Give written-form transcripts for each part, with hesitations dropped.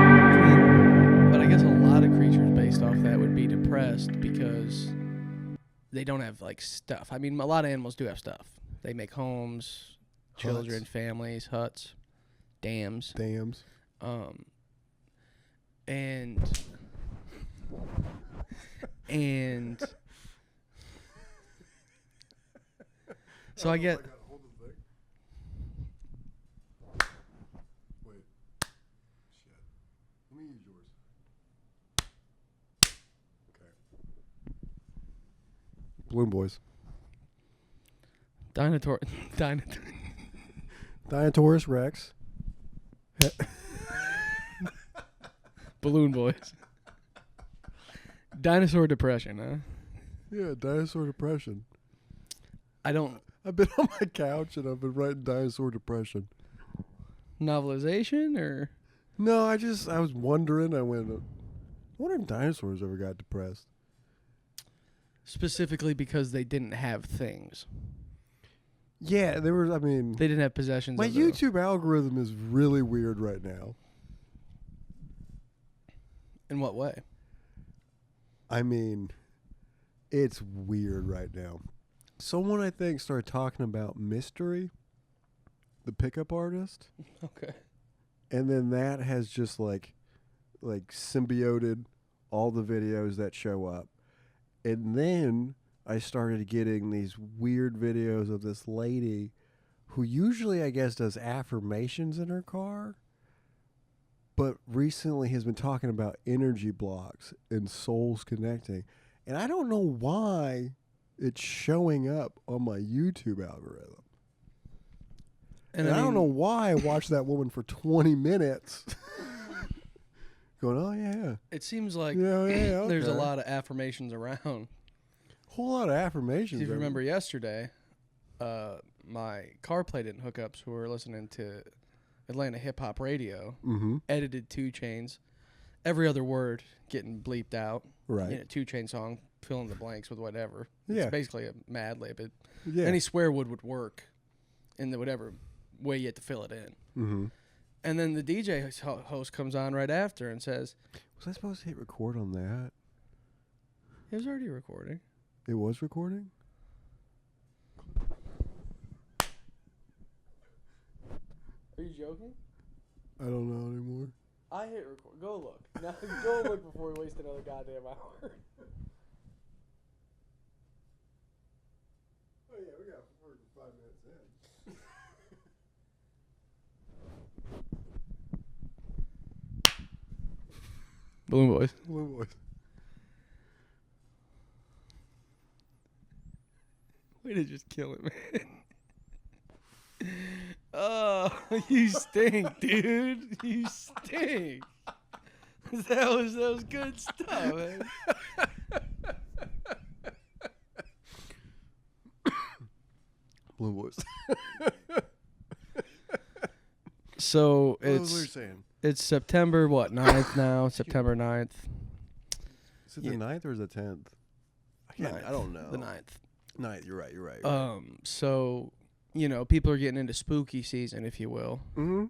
But I guess a lot of creatures based off that would be depressed because they don't have like stuff. I mean, a lot of animals do have stuff. They make homes, children, Huts. families, huts, dams. Dams. And so I get Wait. Shit. Let me use yours. Okay. Balloon Boys. Dinotaurus Rex. Balloon Boys. Dinosaur depression, huh? Yeah, dinosaur depression. I've been on my couch and I've been writing dinosaur depression. novelization or No, I was wondering. I wonder if dinosaurs ever got depressed. specifically because they didn't have things. Yeah, they They didn't have possessions. my of their own. YouTube algorithm is really weird right now. In what way? I mean, it's weird right now. Someone, I think, started talking about Mystery, the pickup artist, Okay. and then that has just like symbioted all the videos that show up. And then I started getting these weird videos of this lady who usually, I guess, does affirmations in her car, but recently has been talking about energy blocks and souls connecting. And I don't know why it's showing up on my YouTube algorithm. And I don't know why I watched that woman for 20 minutes going, oh, yeah. It seems like Yeah, there's a okay. lot of affirmations around. Whole lot of affirmations. If you remember yesterday, my CarPlay didn't hook up, so we were listening to Atlanta hip hop radio, edited 2 Chainz, every other word getting bleeped out. Right. 2 Chainz song, fill in the blanks with whatever. Yeah. It's basically a Mad Lib. Yeah. Any swear word would work in the whatever way you had to fill it in. Mm-hmm. And then the DJ host comes on right after and says, Was I supposed to hit record on that? it was already recording. It was recording? Are you joking? I don't know anymore. I hit record. Go look. Now go look before we waste another goddamn hour. Oh, yeah, we got 45 minutes in. Balloon Boys. Balloon Boys. Way to just kill it, man. Oh, you stink, dude. You stink. That was good stuff, man. Balloon Boys. So What was we saying? it's September 9th now? September 9th. Is it the 9th or is it 10th? I don't know. The 9th. 9th, you're right. So, people are getting into spooky season, if you will. Mm-hmm.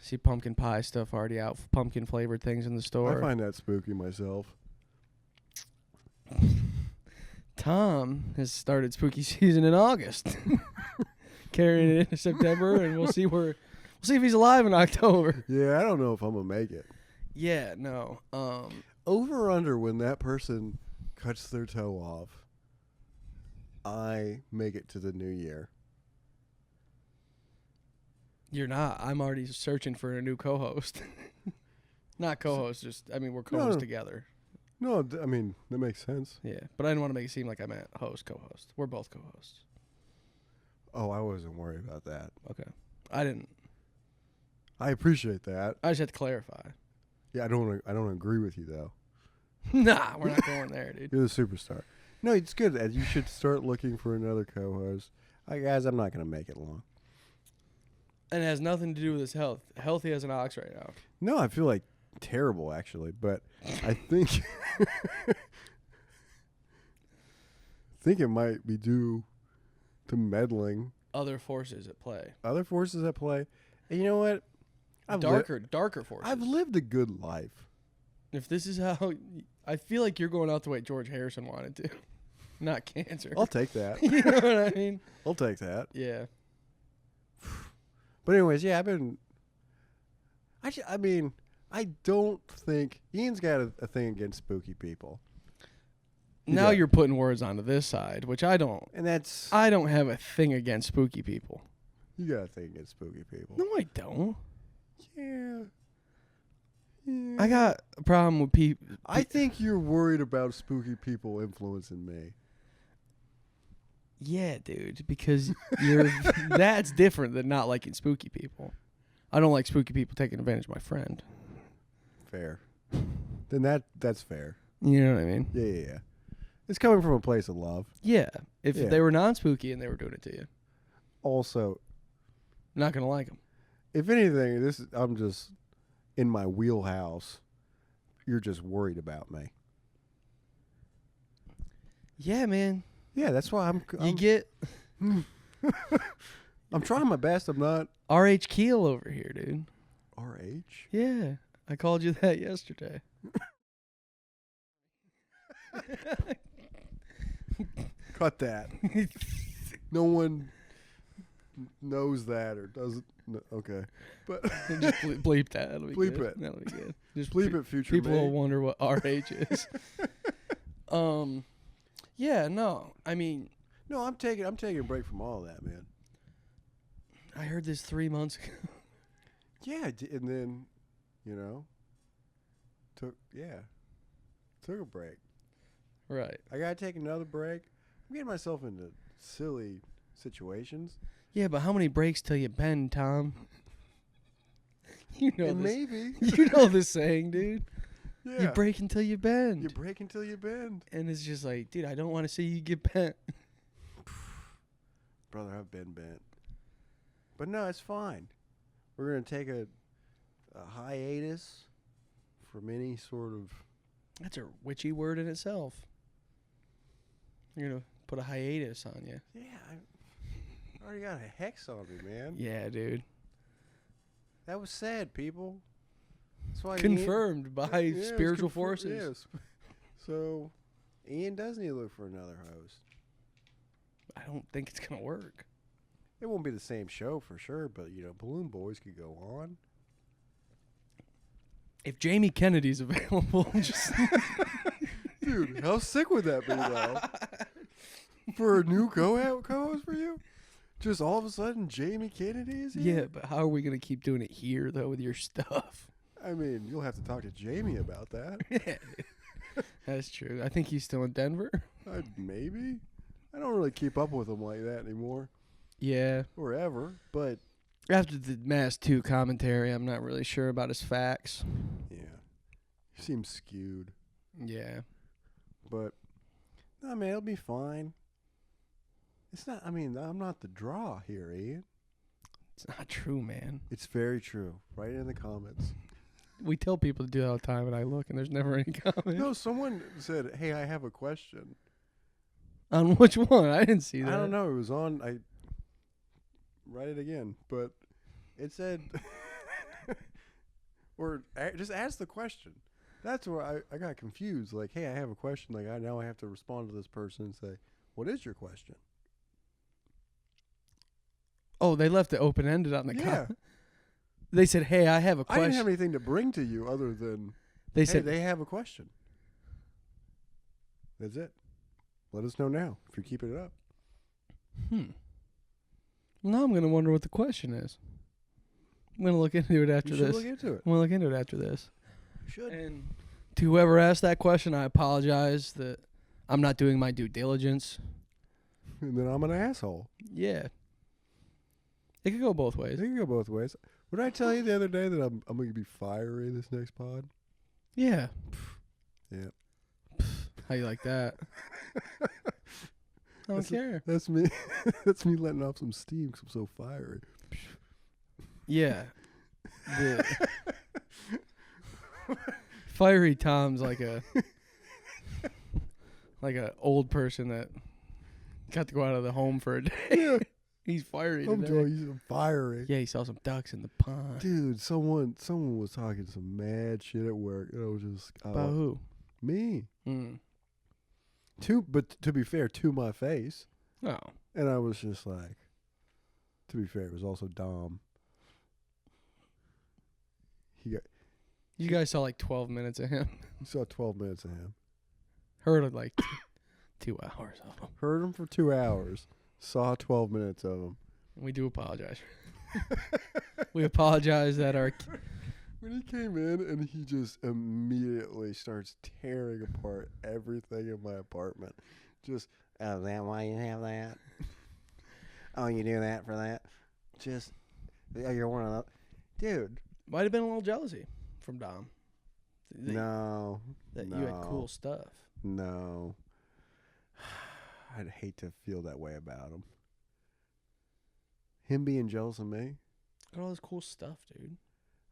See pumpkin pie stuff already out, pumpkin flavored things in the store. I find that spooky myself. Tom has started spooky season in August, carrying it into September, and we'll see if he's alive in October. Yeah, I don't know if I'm gonna make it. Yeah, no. Over or under when that person cuts their toe off, I make it to the new year. You're not. I'm already searching for a new co-host. Not co-host, we're co-hosts No. together. No, I mean, that makes sense. Yeah, but I didn't want to make it seem like I meant host, co-host. We're both co-hosts. Oh, I wasn't worried about that. Okay. I didn't. I appreciate that. I just had to clarify. Yeah, I don't agree with you though. Nah, we're not going there, dude. You're the superstar. No, it's good, Ed. You should start looking for another co-host. Guys, I'm not gonna make it long. And it has nothing to do with his health. Healthy as an ox right now. No, I feel like terrible actually, but I think think it might be due to meddling. Other forces at play. Other forces at play. And you know what? Darker forces. I've lived a good life. If this is how... I feel like you're going out the way George Harrison wanted to. Not cancer. I'll take that. You know what I mean? I'll take that. Yeah. But anyways, yeah, I've been... I mean, I don't think... Ian's got a thing against spooky people. Now you're putting words onto this side, which I don't. And that's... I don't have a thing against spooky people. You got a thing against spooky people. No, I don't. Yeah. I got a problem with people. I think you're worried about spooky people influencing me. Yeah, dude, because you're that's different than not liking spooky people. I don't like spooky people taking advantage of my friend. Fair. Then that's fair. You know what I mean? Yeah. It's coming from a place of love. Yeah. If they were non-spooky and they were doing it to you. Also, not going to like them. If anything, I'm just in my wheelhouse. You're just worried about me. Yeah, man. Yeah, that's why I'm I'm trying my best. I'm not R.H. Keel over here, dude. R.H.? Yeah. I called you that yesterday. Cut that. No one knows that or doesn't. No, okay. But just bleep that. That'll be bleep good. it. That'll be good. Just bleep it, future people me. will wonder what RH is. Yeah, no. I mean, no, I'm taking a break from all of that, man. I heard this 3 months ago. Yeah, and then, took a break. Right. I gotta take another break. I'm getting myself into silly situations. Yeah, but how many breaks till you bend, Tom? You know and this. Maybe. You know this saying, dude. Yeah. You break until you bend. You break until you bend. And it's just like, dude, I don't want to see you get bent. Brother, I've been bent. But no, it's fine. We're going to take a hiatus from any sort of... That's a witchy word in itself. You're going to put a hiatus on you. Yeah, I already got a hex on me, man. Yeah, dude. That was sad, people. That's why confirmed by spiritual forces. Yes. So, Ian does need to look for another host. I don't think it's going to work. It won't be the same show for sure, but, Balloon Boys could go on. If Jamie Kennedy's available, just... Dude, how sick would that be, though? For a new co-host for you? Just all of a sudden, Jamie Kennedy is here? Yeah, but how are we going to keep doing it here, though, with your stuff? I mean, you'll have to talk to Jamie about that. Yeah, that's true. I think he's still in Denver. Maybe. I don't really keep up with him like that anymore. Yeah. Or ever, but... After the Mass 2 commentary, I'm not really sure about his facts. Yeah. He seems skewed. Yeah. But, no, man, it'll be fine. It's not, I'm not the draw here, Ian. It's not true, man. It's very true. Write it in the comments. We tell people to do that all the time, and I look, and there's never any comment. No, someone said, hey, I have a question. On which one? I didn't see that. I don't know. It was on, write it again. But it said, or just ask the question. That's where I got confused. Like, hey, I have a question. Like, now I have to respond to this person and say, what is your question? Oh, they left it open-ended on the comment. They said, hey, I have a question. I didn't have anything to bring to you other than, they said they have a question. That's it. Let us know now if you're keeping it up. Now I'm going to wonder what the question is. I'm going to look into it after this. Look into it. I'm going to look into it after this. You should. And to whoever asked that question, I apologize that I'm not doing my due diligence. And then I'm an asshole. Yeah. It could go both ways. It can go both ways. What did I tell you the other day that I'm going to be fiery this next pod? Yeah. Yeah. How you like that? I don't care. That's me. That's me letting off some steam because I'm so fiery. Yeah. Fiery Tom's like a old person that Got to go out of the home for a day. Yeah. He's fiery I'm today. telling you, fiery. Yeah, he saw some ducks in the pond. Dude, someone was talking some mad shit at work. And I was just About who? me. Mm. But to be fair, to my face. Oh. And I was just like, to be fair, it was also Dom. You guys saw like 12 minutes of him. You saw 12 minutes of him. Heard like 2 hours of him. Heard him for 2 hours. Saw 12 minutes of him. We do apologize. We apologize that our... When he came in and he just immediately starts tearing apart everything in my apartment. Just, oh, is that why you have that? Oh, you do that for that? Just, oh, you're one of those. Dude. Might have been a little jealousy from Dom. No. That you had cool stuff. No. I'd hate to feel that way about him. Him being jealous of me? Got all this cool stuff, dude.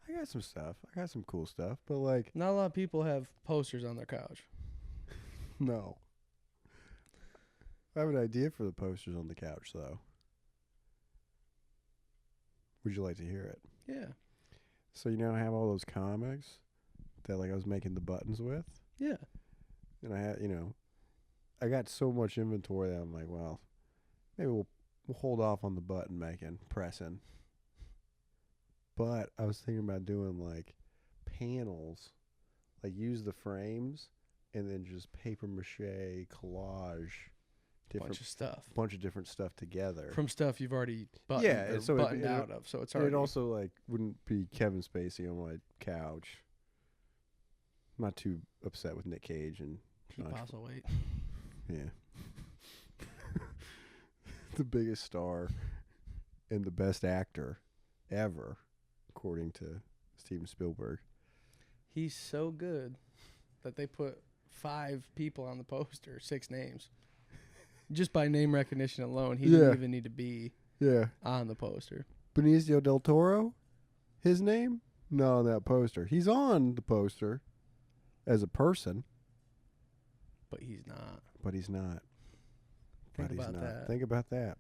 I got some stuff. I got some cool stuff, but like... Not a lot of people have posters on their couch. No. I have an idea for the posters on the couch, though. Would you like to hear it? Yeah. So, you know, I have all those comics that, like, I was making the buttons with? Yeah. And I had, you know, I got so much inventory that I'm like, well, maybe we'll hold off on the button making, pressing. But I was thinking about doing, like, panels, like, use the frames and then just paper mache, collage, Bunch of stuff. bunch of different stuff together. From stuff you've already buttoned out of, so it's and already... it also, like, wouldn't be Kevin Spacey on my couch. I'm not too upset with Nick Cage and Keep also weight. Yeah. The biggest star and the best actor ever, according to Steven Spielberg. He's so good that they put 5 people on the poster, 6 names. Just by name recognition alone, he didn't even need to be on the poster. Benicio del Toro, his name? No, on that poster. He's on the poster as a person. But he's not. But he's not. Think about that. Think about that.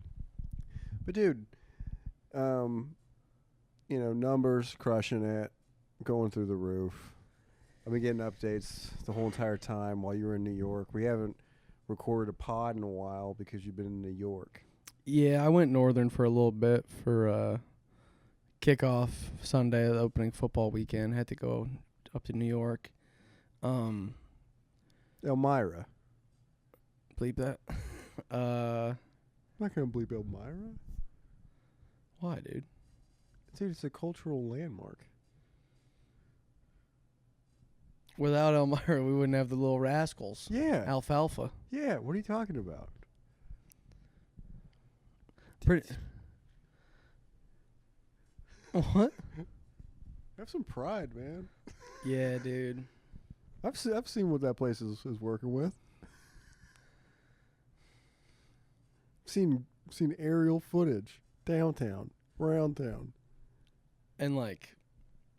But dude, you know, numbers crushing it, going through the roof. I've been getting updates the whole entire time while you were in New York. We haven't recorded a pod in a while because you've been in New York. Yeah, I went northern for a little bit for kickoff Sunday, the opening football weekend. Had to go up to New York. Elmira. Bleep that. I'm not going to bleep Elmira. Why, dude? Dude, it's a cultural landmark. Without Elmira, we wouldn't have the Little Rascals. Yeah. Alfalfa. Yeah, what are you talking about? Pretty. What? Have some pride, man. Yeah, dude. I've seen what that place is working with. Seen aerial footage downtown, around town. And like,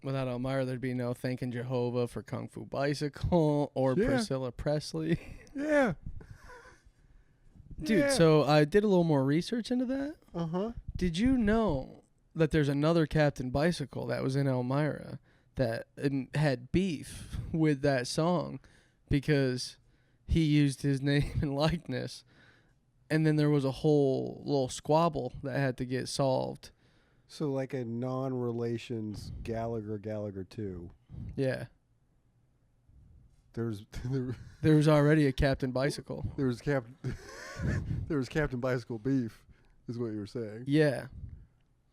without Elmira, there'd be no thanking Jehovah for Kung Fu Bicycle or Priscilla Presley. Yeah. Dude, so I did a little more research into that. Uh-huh. Did you know that there's another Captain Bicycle that was in Elmira that had beef with that song because he used his name and likeness? And then there was a whole little squabble that had to get solved. So like a non-relations Gallagher 2. Yeah. There was already a Captain Bicycle. There was Captain Bicycle beef, is what you were saying. Yeah.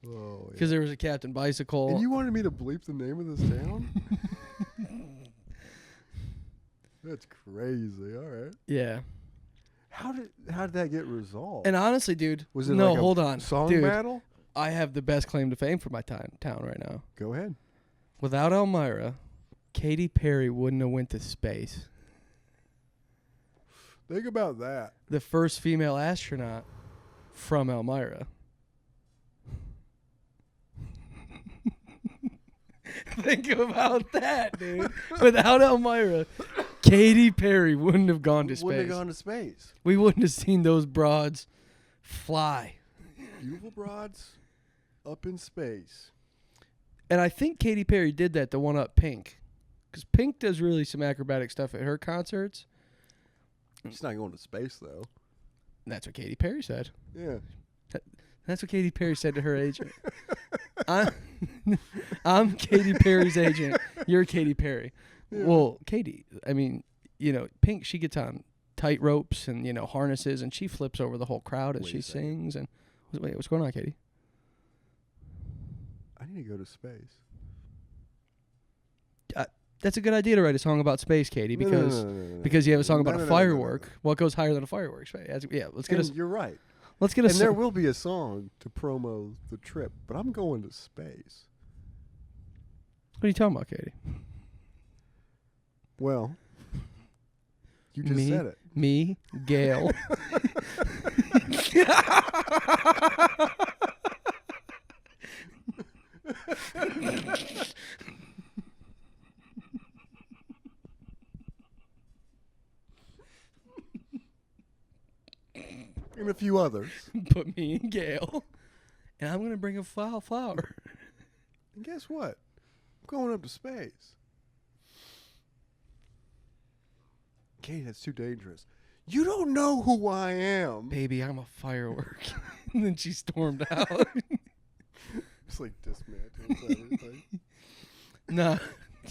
Oh, yeah. Because there was a Captain Bicycle. And you wanted me to bleep the name of this town? That's crazy. All right. Yeah. How did that get resolved? And honestly, dude, was it no, like hold a on, song dude, battle? I have the best claim to fame for my town right now. Go ahead. Without Elmira, Katy Perry wouldn't have went to space. Think about that. The first female astronaut from Elmira. Think about that, dude. Without Elmira, Katy Perry wouldn't have gone to space. Wouldn't have gone to space. We wouldn't have seen those broads fly. Beautiful broads up in space. And I think Katy Perry did that to one up Pink. Because Pink does really some acrobatic stuff at her concerts. She's not going to space, though. That's what Katy Perry said. Yeah. That's what Katy Perry said to her agent. I'm Katy Perry's agent. You're Katy Perry. Yeah. Well, Katy, I mean, Pink, she gets on tight ropes and, harnesses, and she flips over the whole crowd and she sings. And wait, what's going on, Katy? I need to go to space. That's a good idea to write a song about space, Katy, because you have a song about a firework. What goes higher than a firework? Yeah, let's get You're right. Let's get a. And there will be a song to promo the trip, but I'm going to space. What are you talking about, Katy? Well, you just said it. Me, Gail. And a few others. But me and Gail. And I'm going to bring a flower. And guess what? I'm going up to space. Katie, that's too dangerous. You don't know who I am. Baby, I'm a firework. And then she stormed out. It's like dismantles everything. Nah.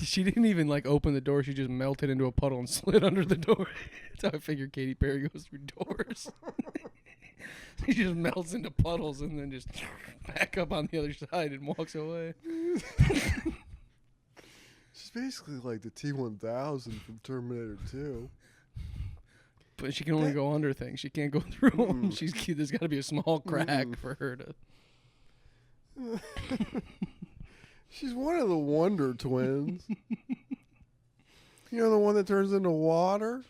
She didn't even open the door. She just melted into a puddle and slid under the door. That's how I figure Katy Perry goes through doors. She just melts into puddles and then just back up on the other side and walks away. She's basically like the T-1000 from Terminator 2. But she can only go under things. She can't go through them. There's got to be a small crack for her to... She's one of the Wonder Twins. The one that turns into water?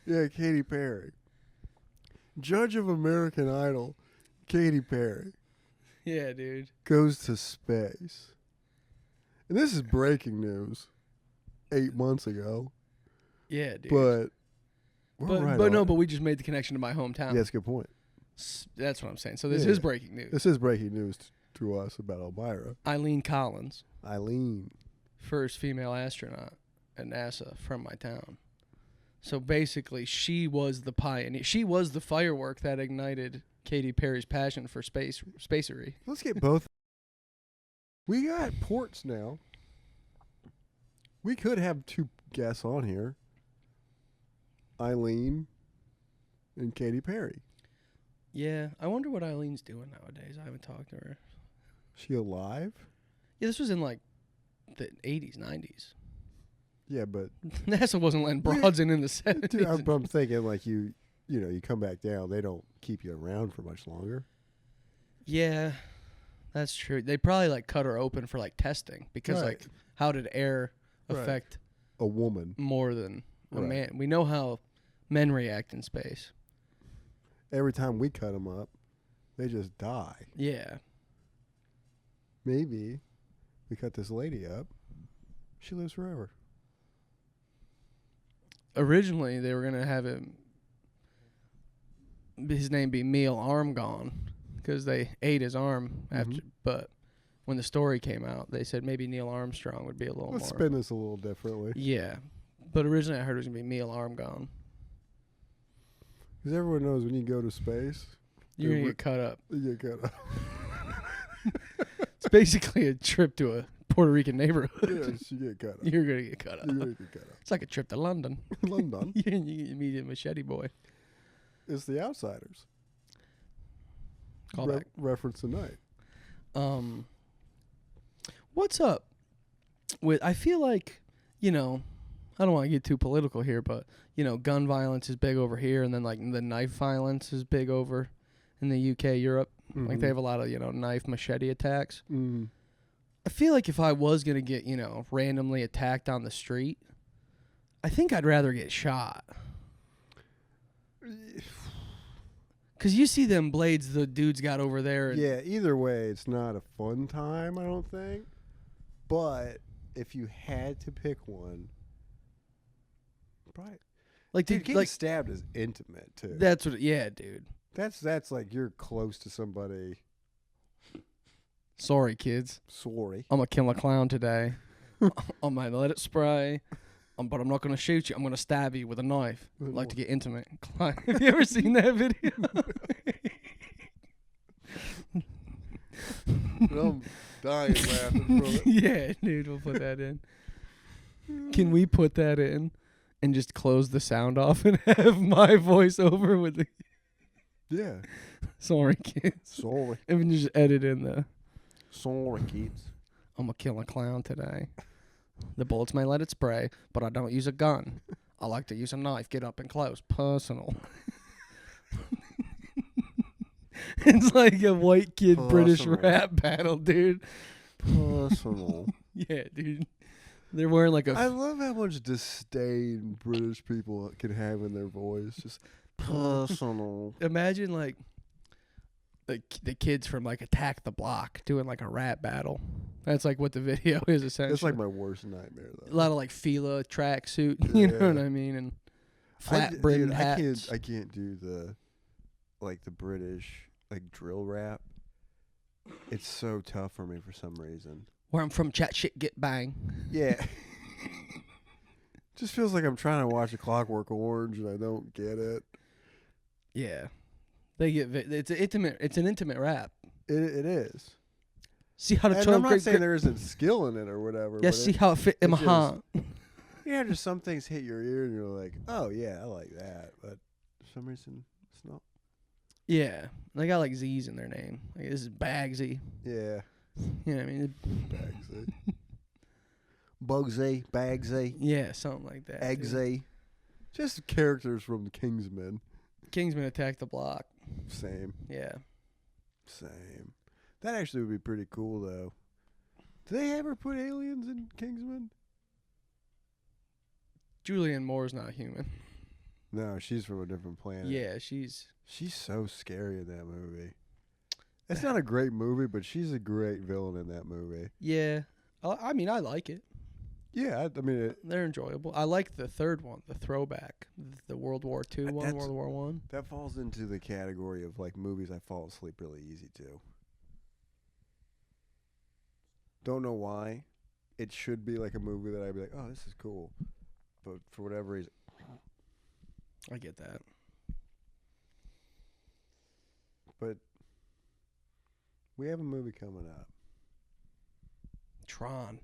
Yeah, Katy Perry. Judge of American Idol, Katy Perry. Yeah, dude. Goes to space. And this is breaking news 8 months ago. Yeah, dude. But we just made the connection to my hometown. Yeah, that's a good point. That's what I'm saying. So this is breaking news. This is breaking news to us about Elmira. Eileen Collins. First female astronaut at NASA from my town. So basically, she was the pioneer. She was the firework that ignited Katy Perry's passion for spacery. Let's get both. We got ports now. We could have two guests on here. Eileen and Katy Perry. Yeah, I wonder what Eileen's doing nowadays. I haven't talked to her. She alive? Yeah, this was in the 80s, 90s. Yeah, but NASA wasn't letting broads in the 70s. Dude, I'm thinking you come back down, they don't keep you around for much longer. Yeah, that's true. They probably cut her open for testing because how did air affect a woman more than a man? We know how men react in space. Every time we cut them up, they just die. Yeah. Maybe we cut this lady up. She lives forever. Originally, they were going to have his name be Neil Armstrong because they ate his arm after. But when the story came out, they said maybe Neil Armstrong would be a little Let's more. spin this a little differently. Yeah. But originally, I heard it was going to be Neil Armstrong. Because everyone knows when you go to space, you're going to get cut up. You get cut up. It's basically a trip to a Puerto Rican neighborhood. Yes, you get cut up. You're going to get cut up. You're going to get cut up. It's like a trip to London. London? You meet a machete boy. It's The Outsiders. Call back. Reference tonight. What's up with, I feel like, I don't want to get too political here, but, gun violence is big over here, and then, the knife violence is big over in the UK, Europe. They have a lot of, knife machete attacks. I feel like if I was going to get, randomly attacked on the street, I think I'd rather get shot. Because you see them blades the dudes got over there. Yeah, either way, it's not a fun time, I don't think. But if you had to pick one, probably Like, Dude, getting like stabbed is intimate too. that's what. Yeah, dude. That's like you're close to somebody. Sorry, kids. Sorry. I'm gonna kill a clown today. I might let it spray, but I'm not gonna shoot you. I'm gonna stab you with a knife. With a Like to knife. get intimate. Have you ever seen that video? I'm dying laughing from it. Yeah, dude, we'll put that in. Can we put that in and just close the sound off and have my voice over with the Yeah. sorry kids? Sorry. And we just edit in the Sorry, kids. I'm gonna kill a clown today. The bullets may let it spray, but I don't use a gun. I like to use a knife, get up and close. Personal. It's like a white kid British Personal. rap battle, dude. Personal. Yeah, dude. They're wearing like I a love how much disdain British people can have in their voice. Just personal. imagine like the kids from like Attack the Block doing like a rap battle. That's like what the video is essentially. That's like my worst nightmare, though. a lot of like Fila tracksuit, you know Yeah. what I mean, and flat brimmed hats. I can't do the British like drill rap. It's so tough for me for some reason. Where I'm from, chat shit, get bang. Yeah. Just feels like I'm trying to watch A Clockwork Orange and I don't get it. Yeah, they get it's an intimate rap. It is. See how the And 12 I'm not grade saying there isn't skill in it or whatever. yeah, but see how it fit in my it heart. yeah, just some things hit your ear and you're like, oh yeah, I like that. But for some reason, it's not. Yeah, they got like Z's in their name. Like this is Bagsy. Yeah. You know what I mean? Bagsy. Bugsy, Bagsy, Yeah, something like that. dude. Eggsy. Just characters from the Kingsman. Kingsman Attack the Block. Same. Yeah. Same. That actually would be pretty cool, though. Do they ever put aliens in Kingsman? Julianne Moore's not human. No, she's from a different planet. Yeah, she's She's so scary in that movie. It's not a great movie, but she's a great villain in that movie. yeah. I mean, I like it. Yeah, I mean, They're enjoyable. I like the third one, the throwback, the World War II one, That's- World War One. that falls into the category of like movies I fall asleep really easy to. Don't know why. It should be like a movie that I'd be like, oh, this is cool. But for whatever reason, I get that. but we have a movie coming up. Tron.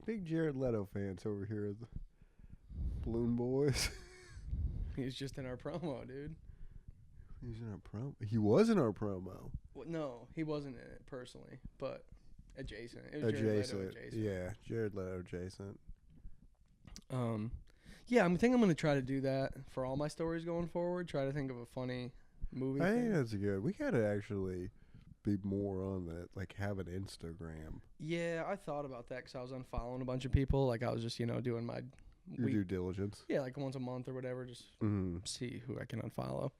Big Jared Leto fans over here at the Balloon Boys. He's just in our promo, dude. He's in our promo. He was in our promo. Well, no, he wasn't in it personally, but adjacent. It was Jared Leto Adjacent. adjacent. Yeah, Jared Leto adjacent. Yeah, I think I'm gonna try to do that for all my stories going forward. Try to think of a funny movie. I think thing. that's good. We gotta actually be more on that. Like have an Instagram. Yeah, I thought about that because I was unfollowing a bunch of people. Like I was just doing my Your week, due diligence. yeah, like once a month or whatever, just Mm-hmm. see who I can unfollow,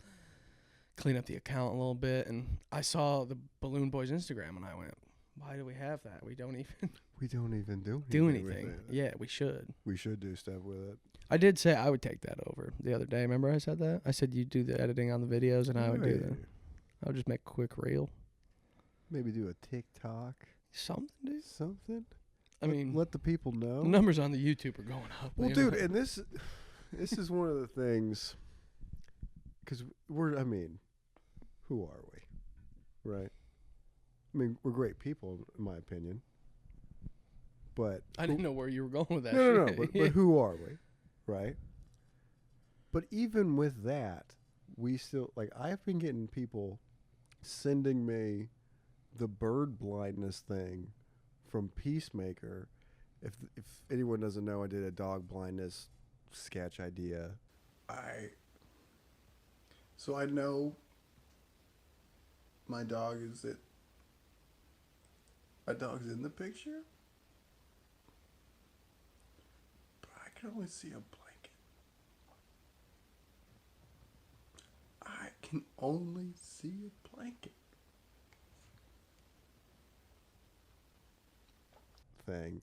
clean up the account a little bit. And I saw the Balloon Boys Instagram, and I went, "Why do we have that? We don't even We don't even do do anything with anything." it. Yeah, we should. We should do stuff with it. I did say I would take that over the other day. Remember I said that? I said you do the editing on the videos, and I would do Right. the. I would just make a quick reel. Maybe do a TikTok. Something, dude. Something. I mean, let the people know. the numbers on the YouTube are going up. Well, you know? dude, and this is one of the things. Because I mean, who are we, right? I mean, we're great people, in my opinion. But I didn't know where you were going with that. no, shit. but who are we, right? But even with that, we still like. I've been getting people sending me the bird blindness thing from Peacemaker. If anyone doesn't know, I did a dog blindness sketch idea. So I know my dog is it. My dog's in the picture, but I can only see a blanket. I can only see a blanket. Thing.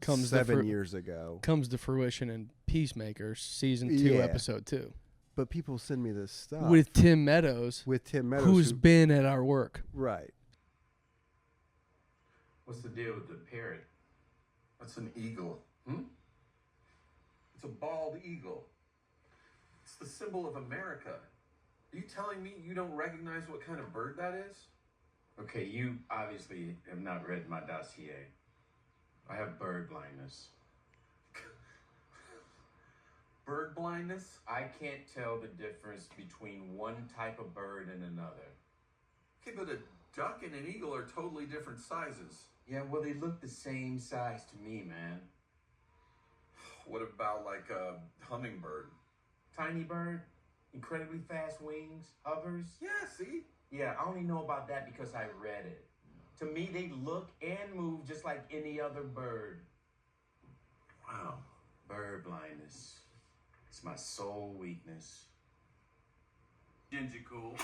comes 7 years ago. Comes to fruition in Peacemaker season 2, Yeah. episode 2. But people send me this stuff With Tim Meadows, who's been at our work. Right. What's the deal with the parrot? That's an eagle. It's a bald eagle. It's the symbol of America. Are you telling me you don't recognize what kind of bird that is? Okay, you obviously have not read my dossier. I have bird blindness. Bird blindness? I can't tell the difference between one type of bird and another. Okay, but a duck and an eagle are totally different sizes. Yeah, well, they look the same size to me, man. What about like a hummingbird? Tiny bird, incredibly fast wings, hovers. Yeah, see? Yeah, I only know about that because I read it. To me, they look and move just like any other bird. Wow. Bird blindness. It's my sole weakness. Gingy cool.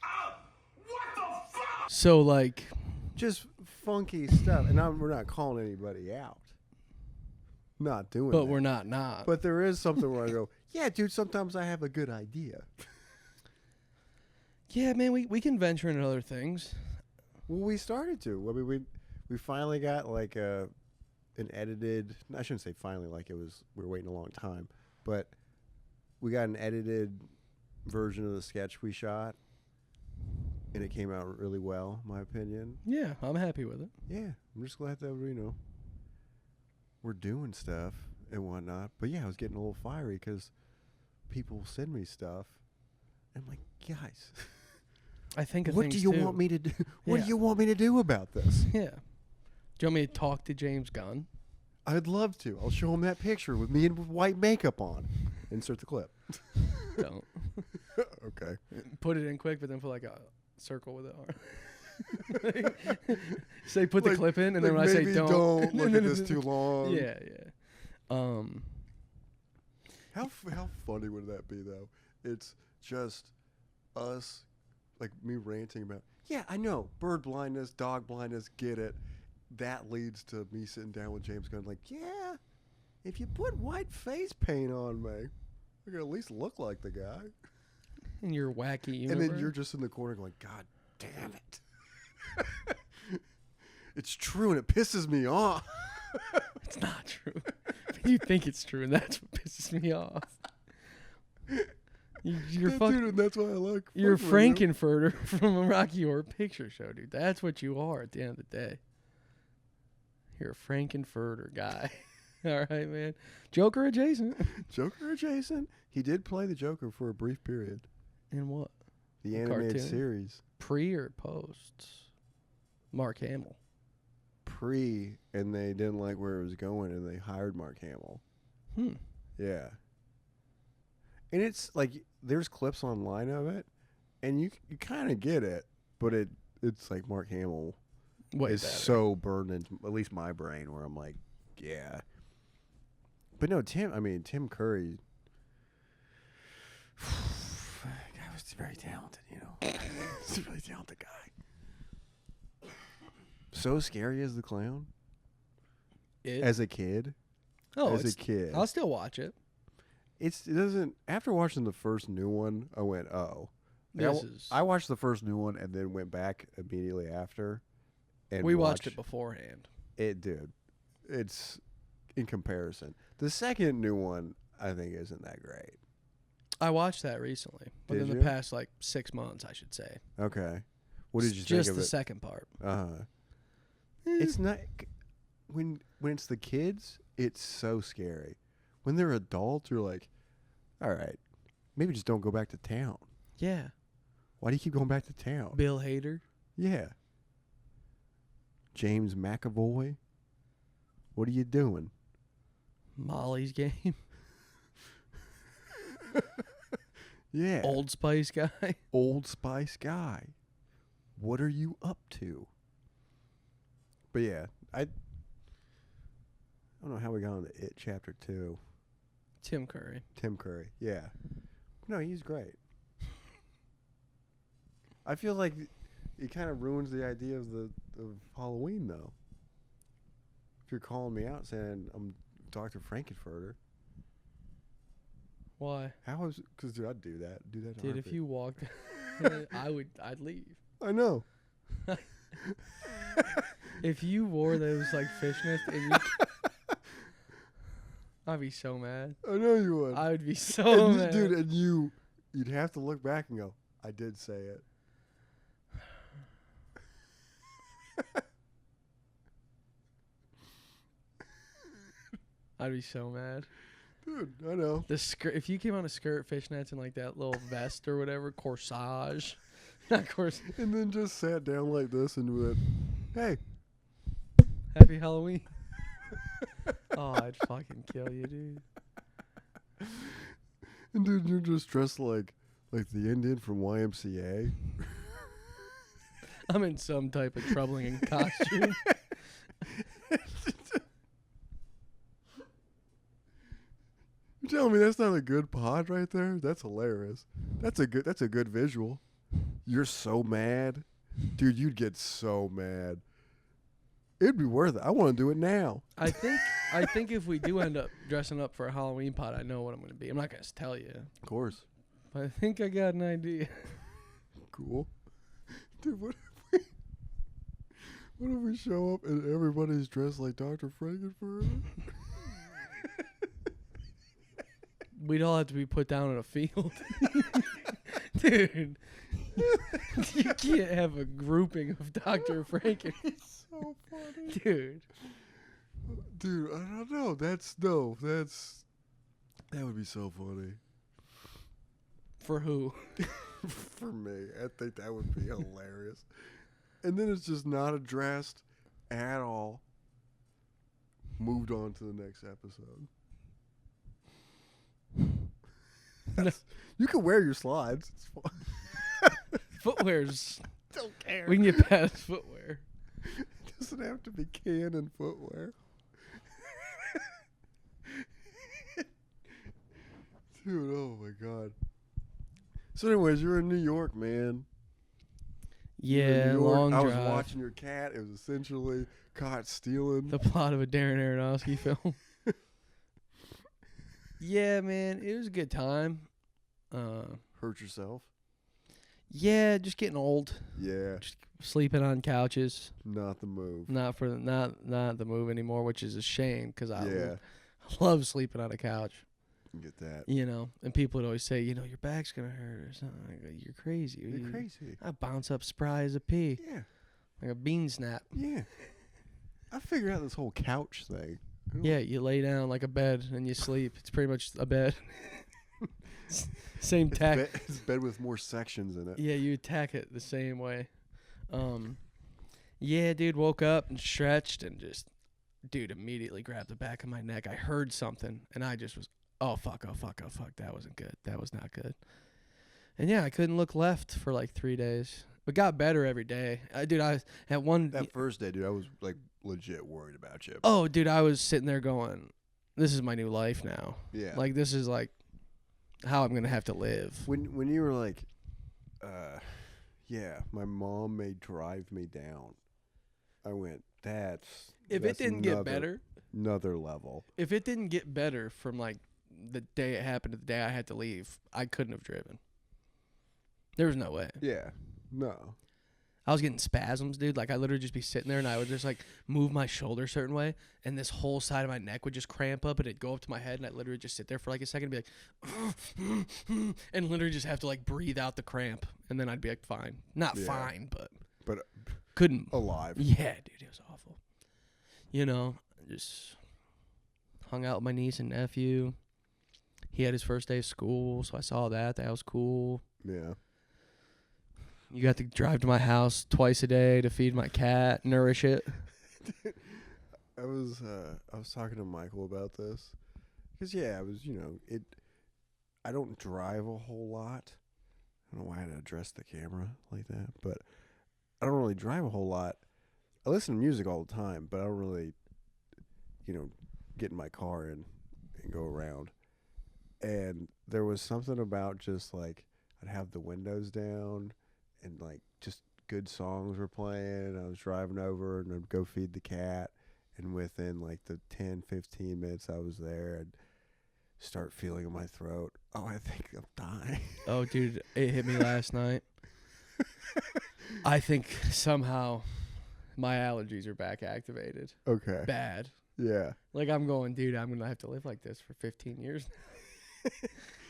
Ah! What the fuck? So, like, Just funky stuff. And we're not calling anybody out. Not doing but that. we're not. But there is something where I go, yeah, dude, sometimes I have a good idea. Yeah, man, we can venture into other things. Well, we started to. I mean, we finally got like an edited. I shouldn't say finally, like we were waiting a long time, but we got an edited version of the sketch we shot, and it came out really well, in my opinion. Yeah, I'm happy with it. Yeah, I'm just glad that we're doing stuff and whatnot. But yeah, I was getting a little fiery because people send me stuff. I'm like, guys. I think of What things do you too. want me to do? What Yeah. do you want me to do about this? Yeah. Do you want me to talk to James Gunn? I'd love to. I'll show him that picture with me and with white makeup on. Insert the clip. Don't. Okay. Put it in quick, but then put like a circle with it. Say put the Like- clip in, and then when I say maybe don't, look and at then this too long. Yeah. How funny would that be though? It's just us, like me ranting about. Yeah, I know bird blindness, dog blindness. Get it. That leads to me sitting down with James Gunn, like, yeah, if you put white face paint on me, I can at least look like the guy. in your wacky universe. And then you're just in the corner going, God damn it. It's true and it pisses me off. It's not true. You think it's true, and that's what pisses me off. You're Dude, that's why I like. You're fucking with you. Frankenfurter from a Rocky Horror Picture Show, dude. That's what you are at the end of the day. You're a Frankenfurter guy. All right, man. Joker adjacent. Joker adjacent. He did play the Joker for a brief period. In what? The A animated cartoon? series. Pre or post? Mark Hamill. Pre, and they didn't like where it was going, and they hired Mark Hamill. Yeah. And it's like there's clips online of it, and you kind of get it, but it's like Mark Hamill Way is better. so burned into at least my brain where I'm like, yeah. But no, Tim Curry. Guy was very talented, you know. He's a really talented guy. So scary as the clown as a kid. As a kid, I'll still watch it. it doesn't. After watching the first new one, I went, oh. Like, I watched the first new one and then went back immediately after. And we watched it beforehand. Dude, it's in comparison. The second new one, I think, isn't that great. I watched that recently. Within Did the you? past, 6 months, I should say. Okay. What did you It's think just of the it? second part. It's not when it's the kids, it's so scary. When they're adults, you're like, all right, maybe just don't go back to town. Yeah. Why do you keep going back to town? Bill Hader. Yeah. James McAvoy. What are you doing? Molly's Game. Yeah. Old Spice guy. Old Spice guy. What are you up to? But yeah, I don't know how we got into It Chapter 2. Tim Curry. Tim Curry. Yeah. No, he's great. I feel like it kind of ruins the idea of Halloween though. you're calling me out saying I'm Dr. Frankenfurter. Why? How is? Because dude, I'd do that. Do that. Dude, if you walked, I'd leave. I know. If you wore those like fishnets and you, I'd be so mad. I know you would. I would be so and mad. dude, and you'd have to look back and go, I did say it. I'd be so mad. Dude, I know. The skirt, if you came on a skirt, fishnets, and like that little vest or whatever, corsage, not corsage. And then just sat down like this and went, hey. Happy Halloween. Oh, I'd fucking kill you, dude. And dude, you're just dressed like the Indian from YMCA. I'm in some type of troubling costume. You're telling me that's not a good pod right there? That's hilarious. That's a good visual. You're so mad. Dude, you'd get so mad. It'd be worth it. I want to do it now. I think if we do end up dressing up for a Halloween pod, I know what I'm going to be. I'm not going to tell you, Of course. but I think I got an idea. Cool. Dude, what if we show up and everybody's dressed like Dr. Frankenfurter? We'd all have to be put down in a field. Dude, you can't have a grouping of Dr. Franken. So funny. Dude, I don't know. That would be so funny. for who? For me. I think that would be hilarious. And then it's just not addressed at all. Moved on to the next episode. You can wear your slides. It's fine. Footwear's. Don't care. We can get past footwear. It doesn't have to be canon footwear. Dude, oh my God. So anyways, you're in New York, man. You're in Yeah, New York. long I drive. was watching your cat. It was essentially caught stealing. The plot of a Darren Aronofsky film. Yeah, man, it was a good time. Hurt yourself? Yeah, just getting old. Yeah. Just sleeping on couches. Not the move. Not the move anymore, which is a shame because I Yeah. love sleeping on a couch. Get that. You know, and people would always say, you know, your back's gonna hurt or something. I go, you're crazy. You're crazy. I bounce up spry as a pea, Yeah. like a bean snap. Yeah. I figured out this whole couch thing. Yeah, you lay down like a bed and you sleep. It's pretty much a bed. Same tack. It's bed with more sections in it. Yeah, you attack it the same way. Yeah, dude, woke up and stretched and just, dude, immediately grabbed the back of my neck. I heard something and I just was, oh, fuck. That wasn't good. That was not good. And yeah, I couldn't look left for like 3 days. But got better every day. Dude, I was at one. That first day, dude, I was like legit worried about you. Oh, dude, I was sitting there going, this is my new life now. Yeah. Like, this is like how I'm going to have to live. When you were like, yeah, my mom may drive me down. I went, that's If it didn't get better. Another level. If it didn't get better from like the day it happened to the day I had to leave, I couldn't have driven. There was no way. Yeah. No. I was getting spasms, dude. Like, I literally just be sitting there and I would just like move my shoulder a certain way and this whole side of my neck would just cramp up and it'd go up to my head and I'd literally just sit there for like a second and be like, and literally just have to like breathe out the cramp and then I'd be like, fine. Not fine, but couldn't. Alive. Yeah, dude, it was awful. You know, just hung out with my niece and nephew. He had his first day of school, so I saw that. That was cool. Yeah. You got to drive to my house twice a day to feed my cat, nourish it. I was talking to Michael about this because I was I don't drive a whole lot. I don't know why I had to address the camera like that, but I don't really drive a whole lot. I listen to music all the time, but I don't really get in my car and go around. And there was something about just like I'd have the windows down and like just good songs were playing. I was driving over and I'd go feed the cat And within like the 10, 15 minutes I was there, I'd start feeling in my throat. Oh, I think I'm dying. Oh, dude, it hit me last night. I think somehow my allergies are back activated. Okay. Bad. Yeah. Like, I'm going, dude, I'm going to have to live like this for 15 years.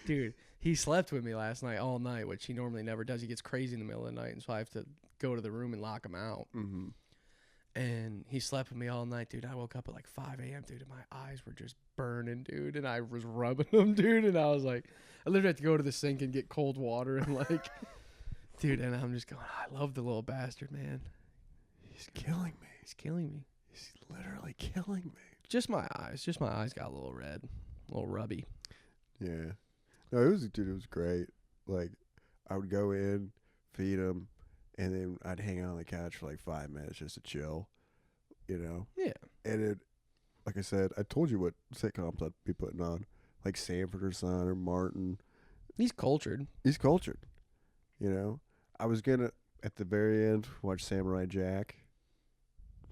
Dude, he slept with me last night all night, which he normally never does. He gets crazy in the middle of the night, and so I have to go to the room and lock him out. Mm-hmm. And he slept with me all night, dude. I woke up at like 5 a.m., dude, and my eyes were just burning, dude. And I was rubbing them, dude. And I was like, I literally had to go to the sink and get cold water and like, dude. And I'm just going, I love the little bastard, man. He's killing me. He's killing me. He's literally killing me. Just my eyes. Just my eyes got a little red, a little rubby. Yeah. No, it was great. Like, I would go in, feed him, and then I'd hang out on the couch for like 5 minutes just to chill, you know? Yeah. And it, like I said, I told you what sitcoms I'd be putting on. Like Sanford or Son or Martin. He's cultured. He's cultured, you know? I was going to, at the very end, watch Samurai Jack.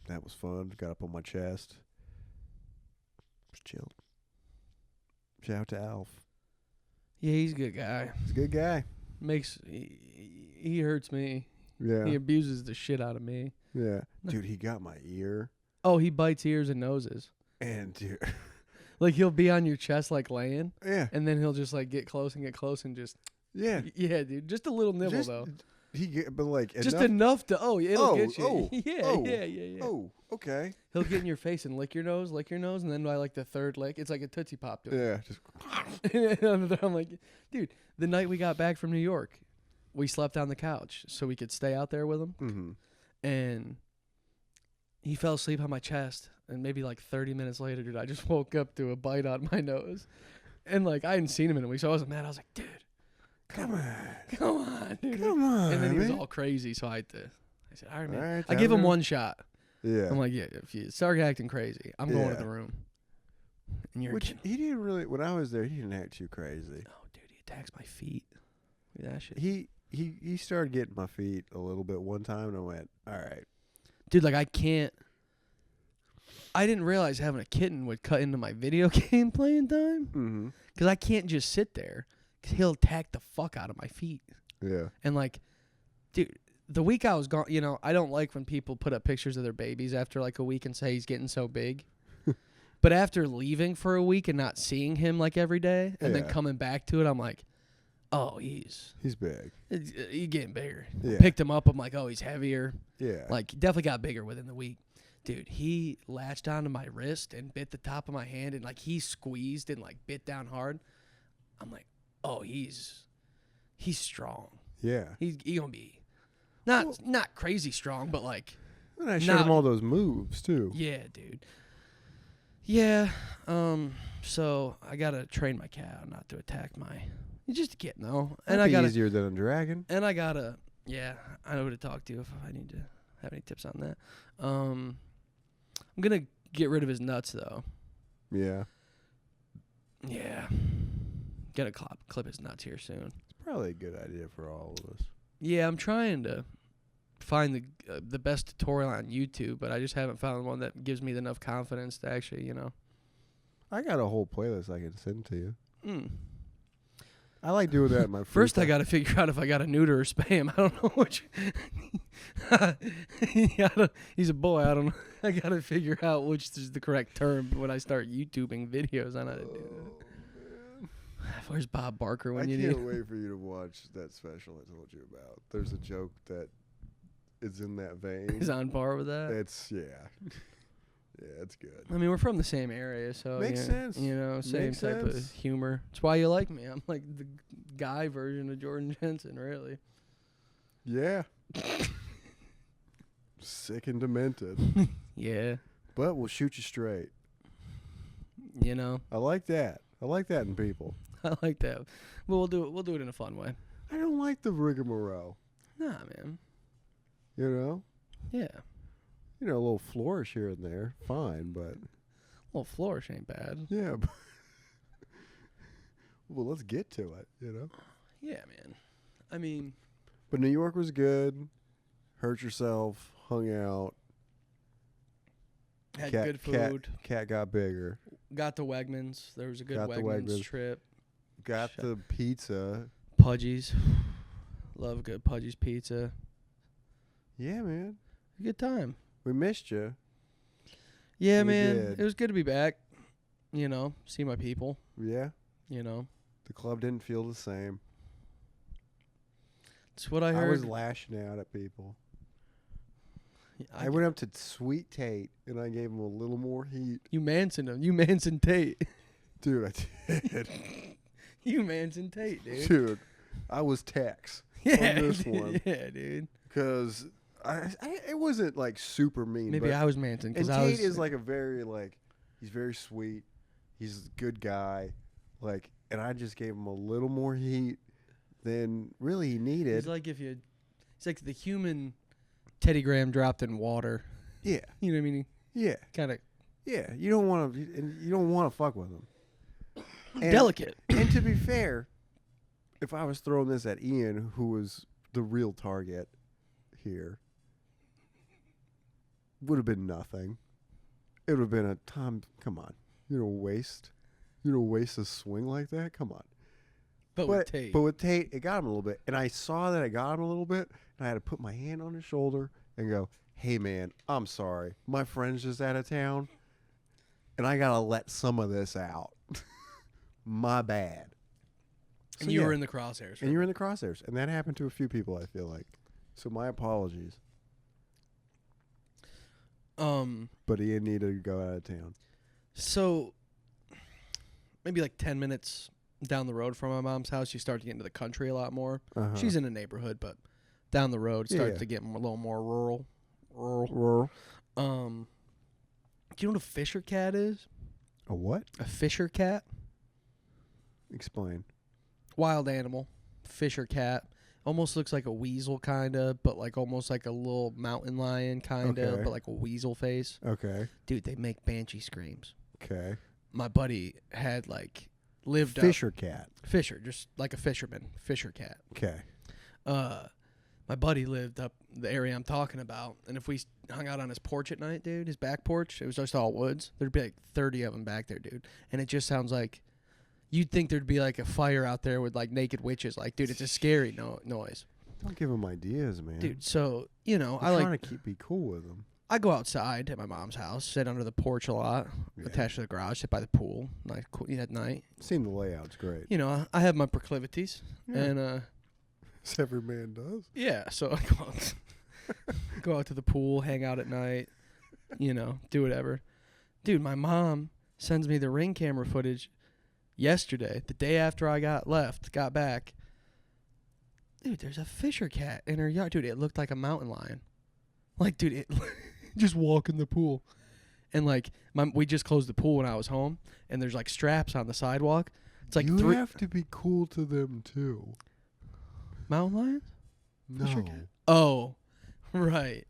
That was fun. Got up on my chest. Just chilled. Shout out to Alf. Yeah, he's a good guy. He's a good guy. He hurts me. Yeah. He abuses the shit out of me. Yeah. Dude, he got my ear. Oh, he bites ears and noses. And, dude. Like, he'll be on your chest, like, laying. Yeah. And then he'll just, like, get close and just. Yeah. Yeah, dude. Just a little nibble, though. But, like, just enough to, it'll get you. Yeah. Oh, okay. He'll get in your face and lick your nose, and then by, like, the third lick, it's like a Tootsie Pop to Yeah. Just. And I'm like, dude, the night we got back from New York, we slept on the couch so we could stay out there with him. Mm-hmm. And he fell asleep on my chest. And maybe like 30 minutes later, dude, I just woke up to a bite on my nose. And like, I hadn't seen him in a week, so I wasn't mad. I was like, dude, come on, dude. Come on. And then he was man. all crazy, so I said, all right, man. All right, I gave him Tyler. one shot. Yeah. I'm like, yeah, if you start acting crazy, I'm going to Yeah. the room. And you're Which he didn't really, when I was there, he didn't act too crazy. oh, dude, he attacks my feet. Look at that shit. He started getting my feet a little bit one time, and I went, all right. Dude, like, I didn't realize having a kitten would cut into my video game playing time. Mm-hmm. Because I can't just sit there. Because he'll attack the fuck out of my feet. Yeah. And, like, dude, the week I was gone, I don't like when people put up pictures of their babies after, like, a week and say he's getting so big. But after leaving for a week and not seeing him, like, every day, and then Yeah. coming back to it, I'm like, oh, he's big. he's getting bigger. Yeah. Picked him up. I'm like, oh, he's heavier. Yeah. Like, definitely got bigger within the week. Dude, he latched onto my wrist and bit the top of my hand, and, like, he squeezed and, like, bit down hard. I'm like, oh, he's strong. Yeah. He's going to be not crazy strong, but, like, And I showed him Nah. all those moves, too. yeah, dude. Yeah, so I got to train my cat not to attack he's just a kitten, though. And That'd I be got easier than a dragon. And I gotta, I know who to talk to if I need to have any tips on that. I'm gonna get rid of his nuts though. Yeah. Yeah, gotta clip his nuts here soon. It's probably a good idea for all of us. Yeah, I'm trying to find the best tutorial on YouTube, but I just haven't found one that gives me enough confidence to actually, I got a whole playlist I can send to you. Mm. I like doing that in my free First, I time. got to figure out if I got to neuter or spay him. I don't know which. He's a boy. I don't know. I got to figure out which is the correct term when I start YouTubing videos on how to do that. Where's Bob Barker when I you need can't him? wait for you to watch that special I told you about. There's a joke that is in that vein. He's on par with that. It's, yeah, it's good. I mean, we're from the same area, so Makes sense. Same Makes type of sense. humor. That's why you like me. I'm like the guy version of Jordan Jensen, really. Yeah. Sick and demented. Yeah, But we'll shoot you straight. I I like that. I like that in people. like that. But we'll do it in a fun way. I don't like the rigmarole. Nah, man. You know? Yeah. A little flourish here and there. Fine, but Well, flourish ain't bad. yeah. Well, let's get to it, Yeah, man. I mean, But New York was good. Hurt yourself. Hung out. Had good food. Cat got bigger. Got the Wegmans. There was a good Got the Wegmans Wegmans. trip. Got the pizza. Pudgy's. Love a good Pudgy's pizza. Yeah, man. Good time. We missed you. Yeah, We man. did. It was good to be back. You know, see my people. Yeah. You know, The club didn't feel the same. it's what I I heard. was lashing out at people. I I went up to Sweet Tate and I gave him a little more heat. You Manson him. You Manson Tate. Dude, I did. You Manson Tate, dude. Dude, I was Tex Yeah, on this dude. one. Yeah, dude. Because it wasn't like super mean. Maybe but, I was Manson and because Tate I was. is like a very he's very sweet. He's a good guy. Like, and I just gave him a little more heat than really he needed. He's like it's like the human Teddy Graham dropped in water. Yeah, You know what I mean? yeah, Kind of yeah. You don't want to fuck with him. And, delicate. And to be fair, if I was throwing this at Ian, who was the real target here, would have been nothing. It would have been a Tom. Come on, you don't waste a swing like that. Come on. But with Tate. But with Tate, it got him a little bit, and I saw that it got him a little bit, and I had to put my hand on his shoulder and go, "Hey, man, I'm sorry. My friend's just out of town, and I gotta let some of this out. My bad." So, and you yeah. were in the crosshairs. And you're in the crosshairs, and that happened to a few people. I feel like, so my apologies. But Ian needed to go out of town. So maybe like 10 minutes down the road from my mom's house, you start to get into the country a lot more. Uh-huh. She's in a neighborhood, but down the road it starts Yeah. to get a little more rural. Rural. Do you know what a Fisher cat is? A what? A Fisher cat? Explain. Wild animal. Fisher cat. Almost looks like a weasel kind of, but like almost like a little mountain lion kind of, Okay. but like a weasel face. Okay. Dude, they make banshee screams. Okay. My buddy had like lived Fisher cat. up. Fisher, just like a fisherman. Fisher cat. Okay. My buddy lived up the area I'm talking about, and if we hung out on his porch at night, dude, his back porch, it was just all woods. There'd be like 30 of them back there, dude, and it just sounds like you'd think there'd be like a fire out there with like naked witches. Like, dude, it's a scary noise, Don't give him ideas, man. dude. So you know, I'm trying to be cool with him. I go outside at my mom's house, sit under the porch a lot, Yeah. attached to the garage, sit by the pool, like at night. Seen the layout's great. You know, I have my proclivities, Yeah. and As every man does. yeah, so I go out to the pool, hang out at night, you know, do whatever. Dude, my mom sends me the Ring camera footage yesterday, the day after I got back. Dude, there's a Fisher cat in her yard. Dude, it looked like a mountain lion. Like, dude, it just walk in the pool. And like, we just closed the pool when I was home, and there's like straps on the sidewalk. It's like you 3 have to be cool to them too. mountain lions. Fisher No. cat? Oh, right.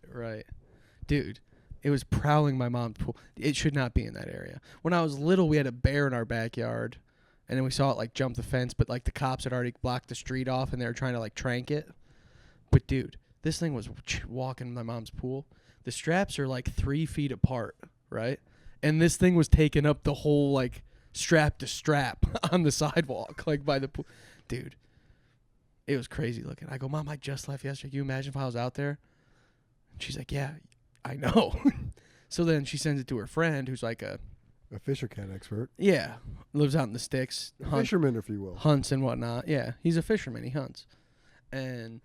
Dude, it was prowling my mom's pool. It should not be in that area. When I was little, we had a bear in our backyard, and then we saw it like jump the fence, but like the cops had already blocked the street off, and they were trying to like trank it. But dude, this thing was walking in my mom's pool. The straps are like 3 feet apart, right? And this thing was taking up the whole like strap to strap on the sidewalk, like by the pool. Dude, it was crazy looking. I go, Mom, I just left yesterday. Can you imagine if I was out there? And she's like, yeah, I know. So then she sends it to her friend who's like a Fisher cat expert. lives out in the sticks, A fisherman, if you will. hunts and whatnot. Yeah, he's a fisherman. He hunts. And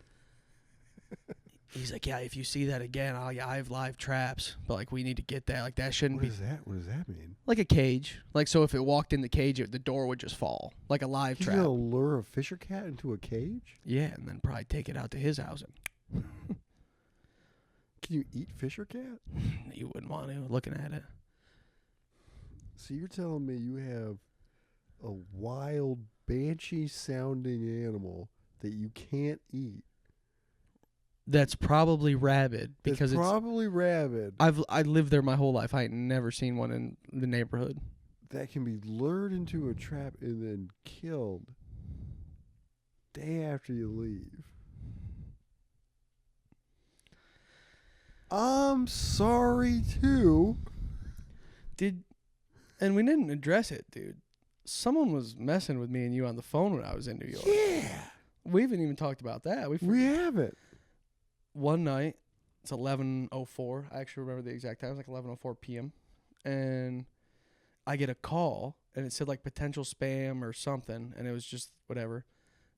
he's like, yeah, if you see that again, I have live traps. But like, we need to get that. Like, that shouldn't What be is that? What does that mean? like a cage. Like, so if it walked in the cage, the door would just fall. Like a live He's trap. gonna lure a Fisher cat into a cage? Yeah, and then probably take it out to his house. And Can you eat Fisher cat? you wouldn't want to looking at it. So you're telling me you have a wild banshee sounding animal that you can't eat? That's probably rabid because it's probably rabid. I lived there my whole life. I ain't never seen one in the neighborhood. That can be lured into a trap and then killed day after you leave. I'm sorry too. And we didn't address it, dude. Someone was messing with me and you on the phone when I was in New York. Yeah. We haven't even talked about that. We haven't. One night, it's 11:04. I actually remember the exact time. It was like 11:04 p.m. And I get a call, and it said like potential spam or something, and it was just whatever.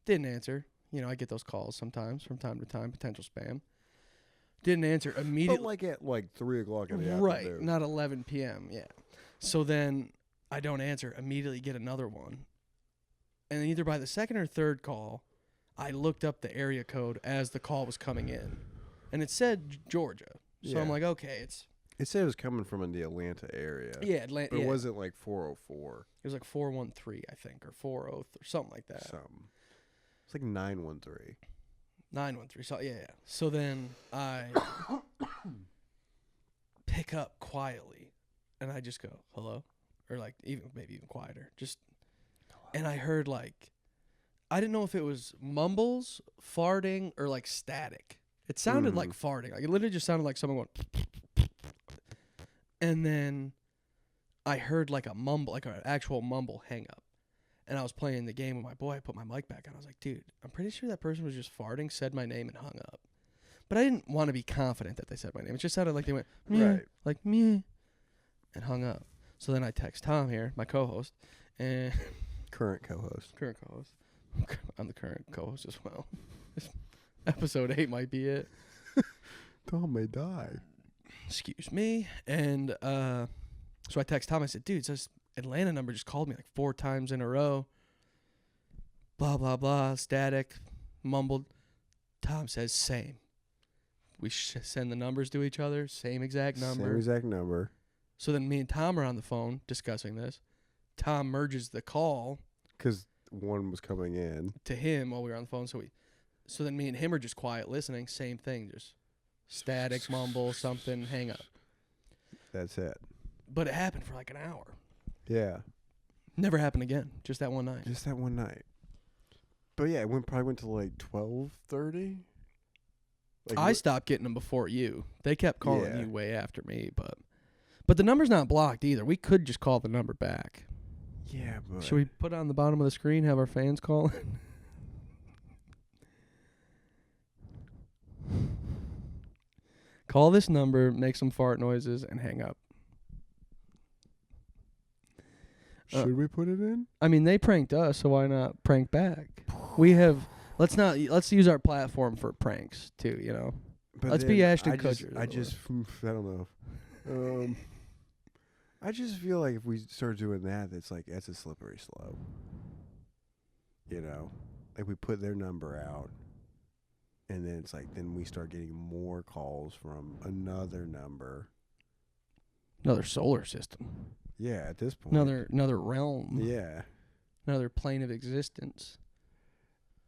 Didn't answer. You know, I get those calls sometimes from time to time, potential spam. Didn't answer immediately. But like at like 3 o'clock in the Right, afternoon. not 11 p.m. Yeah. So then I don't answer. Immediately get another one, and either by the second or third call, I looked up the area code as the call was coming in, and it said Georgia. So I'm Yeah. like, okay, It said it was coming from the Atlanta area. Atlanta. But it wasn't like 404. It was like 413, I think, or 403, something like that. Something. It's like 913. 913. So yeah. So then I pick up quietly, and I just go hello, or like maybe even quieter. Just and I heard like I didn't know if it was mumbles, farting, or like static. It sounded like farting. Like it literally just sounded like someone going. And then I heard like a mumble, like an actual mumble hang up. And I was playing the game with my boy. I put my mic back on. I was like, dude, I'm pretty sure that person was just farting, said my name, and hung up. But I didn't want to be confident that they said my name. It just sounded like they went, meh, Right. like, meh, and hung up. So then I text Tom here, my co-host, and Current co-host. current co-host. I'm the current co-host as well. Episode 8 might be it. Tom may die. Excuse me. And so I text Tom. I said, dude, this Atlanta number just called me like 4 times in a row. Blah, blah, blah. Static. Mumbled. Tom says, same. We send the numbers to each other. Same exact number. Same exact number. So then me and Tom are on the phone discussing this. Tom merges the call Because one was coming in. to him while we were on the phone. So then me and him are just quiet listening. Same thing. Just static, mumble, something, hang up. That's it. But it happened for like an hour. Yeah. Never happened again. Just that one night. Just that one night. But yeah, it probably went to like 12:30. Like I stopped getting them before you. They kept calling Yeah. you way after me, but the number's not blocked either. We could just call the number back. Yeah, but Should we put it on the bottom of the screen, have our fans call it? Call this number, make some fart noises, and hang up. should we put it in? I mean, they pranked us, so why not prank back? Let's use our platform for pranks too, you know. But Let's be then Ashton Kutcher. I don't know. I just feel like if we start doing that, that's a slippery slope. You know, like we put their number out, and then it's like then we start getting more calls from another number. Another solar system. Yeah, at this point. Another realm. Yeah, Another plane of existence.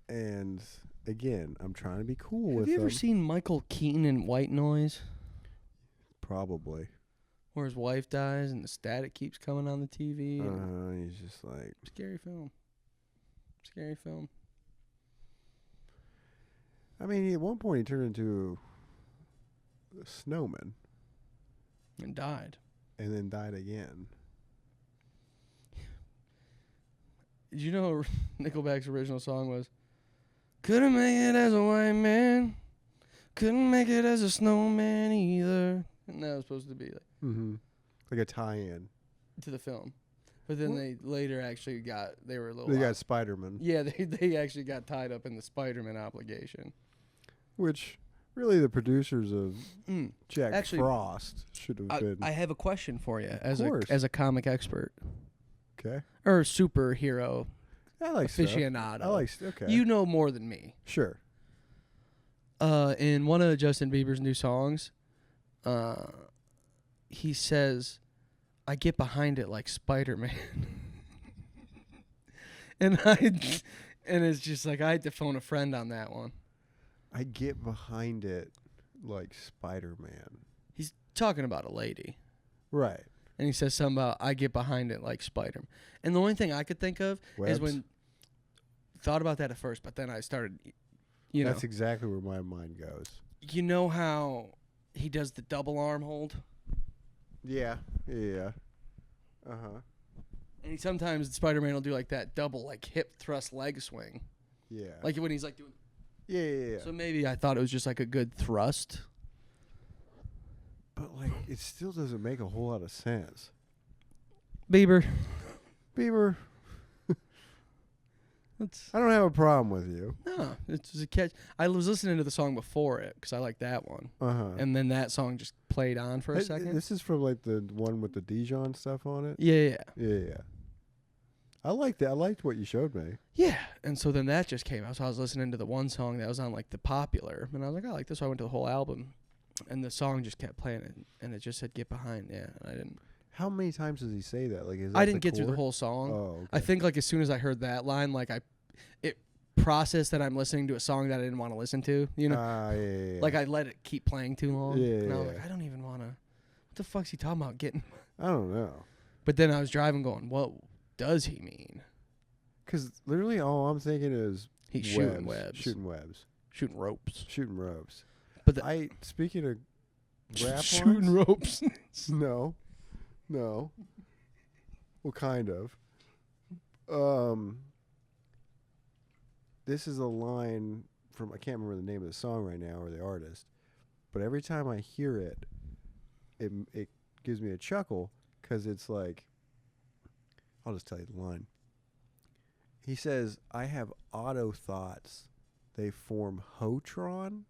and again, I'm trying to be cool with Have you ever them. seen Michael Keaton in White Noise? Probably. Where his wife dies and the static keeps coming on the TV. He's just like, Scary film. Scary film. I mean, at one point he turned into a snowman And died. and then died again. Did you know Nickelback's original song was couldn't make it as a white man, couldn't make it as a snowman either. And that was supposed to be like Mm-hmm. Like a tie-in. to the film. But then they later actually they were a little They got Spider-Man, yeah, they actually got tied up in the Spider-Man obligation. which really the producers of Jack Actually, Frost should have been. I have a question for you as course. a comic expert Okay. or superhero I like stuff. aficionado. I like okay. You know more than me. Sure. In one of Justin Bieber's new songs, he says, "I get behind it like Spider-Man," and it's just like I had to phone a friend on that one. I get behind it like Spider-Man. He's talking about a lady, Right. and he says something about I get behind it like Spider-Man. And the only thing I could think of is Webs? when thought about that at first, but then I started, you know, That's exactly where my mind goes. you know how he does the double arm hold. Yeah. Yeah. Uh-huh. And he sometimes Spider-Man will do like that double like hip thrust leg swing, Yeah. like when he's like doing. Yeah. So maybe I thought it was just like a good thrust. But like, it still doesn't make a whole lot of sense. Bieber. That's I don't have a problem with you. no, it's just a catch. I was listening to the song before it because I like that one, Uh-huh. and then that song just played on for a second. This is from like the one with the Dijon stuff on it. Yeah. Yeah. I liked it. I liked what you showed me. Yeah, and so then that just came out. So I was listening to the one song that was on like the popular, and I was like, I like this. So I went to the whole album, and the song just kept playing, and it just said "Get Behind." Yeah, and I didn't. How many times does he say that? Like, is I that didn't the get through the chord? whole song. Oh, okay. I think like as soon as I heard that line, like it processed that I'm listening to a song that I didn't want to listen to. You know, Yeah. like I let it keep playing too long. Yeah, and I was yeah. like, I don't even want to. What the fuck's he talking about getting? I don't know. But then I was driving, going, what does he mean? Because literally all I'm thinking is He's shooting webs. Shooting webs. Shooting ropes. Shooting ropes. But the, Speaking of rap shooting lines, ropes. No. Well, kind of. This is a line from, I can't remember the name of the song right now or the artist, but every time I hear it, it gives me a chuckle because it's like, I'll just tell you the line. He says, I have auto thoughts. They form Hotron.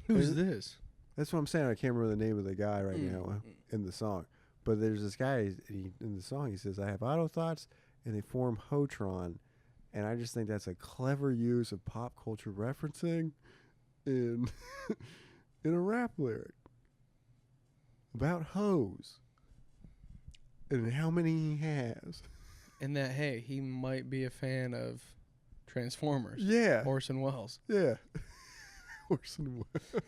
Who's this? That's what I'm saying. I can't remember the name of the guy right now in the song. But there's this guy in the song. He says, I have auto thoughts and they form Hotron. And I just think that's a clever use of pop culture referencing in in a rap lyric about hoes and how many he has. And that, hey, he might be a fan of Transformers. Yeah. Orson Welles. Yeah. Orson Welles.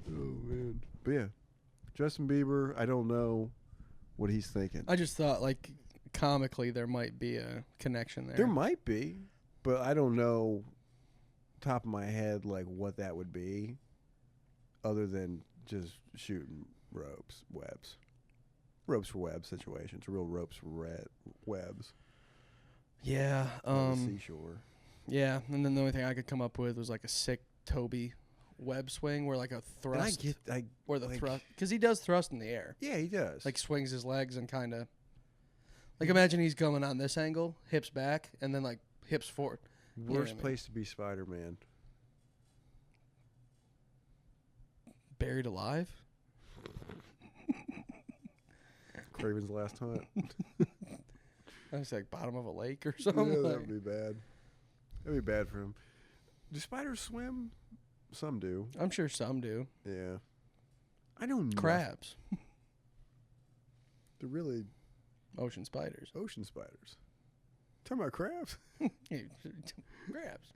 Oh, man. But yeah, Justin Bieber, I don't know what he's thinking. I just thought, like, comically there might be a connection there. There might be, but I don't know top of my head, like, what that would be other than just shooting webs. Ropes for webs situations, real ropes for webs. Yeah. On the seashore. Yeah, and then the only thing I could come up with was, like, a sick Toby web swing where, like, a thrust. Where the thrust. Because he does thrust in the air. Yeah, he does. Like, swings his legs and kind of. Like, imagine he's coming on this angle, hips back, and then, like, hips forward. Worst place to be Spider-Man. Buried alive? Craven's Last Hunt. I was like bottom of a lake or something. Yeah, like. that would be bad. That'd be bad for him. Do spiders swim? Some do. I'm sure some do. Yeah. I don't know. Crabs. They're really Ocean spiders. ocean spiders. Talking about crabs? Crabs.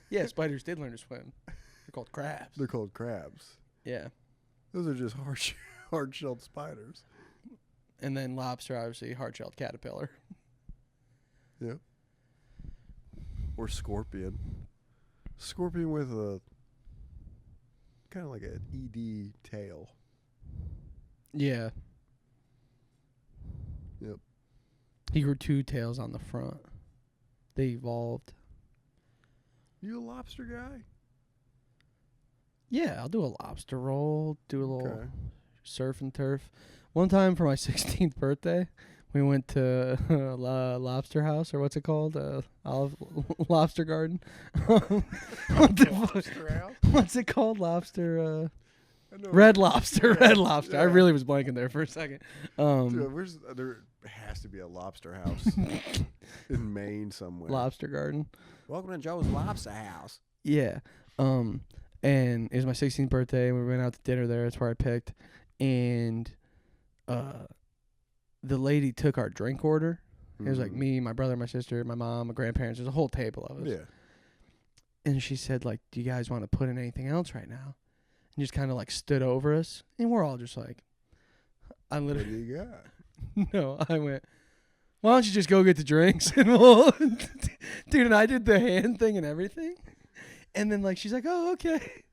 Yeah, spiders did learn to swim. They're called crabs. They're called crabs. Yeah. Those are just hard-shelled spiders. And then lobster, obviously, hard-shelled caterpillar. Yep. Or scorpion. Scorpion with a kind of like an ED tail. Yeah. Yep. He grew two tails on the front. They evolved. You a lobster guy? Yeah, I'll do a lobster roll, do a little Okay. surf and turf. One time for my 16th birthday, we went to Lobster House, or what's it called? Olive Lobster Garden. What's it called? Lobster. Red Lobster. Red Lobster. I really was blanking there for a second. Dude, there has to be a lobster house in Maine somewhere. Lobster Garden. Welcome to Joe's Lobster House. Yeah. And it was my 16th birthday, and we went out to dinner there. That's where I picked. And the lady took our drink order. It was like me, my brother, my sister, my mom, my grandparents. There's a whole table of us. Yeah. And she said, like, do you guys want to put in anything else right now? And just kind of, like, stood over us. And we're all just like, I What literally. do you got? No, I went, why don't you just go get the drinks? And we'll. Dude, and I did the hand thing and everything. And then, like, she's like, oh, okay.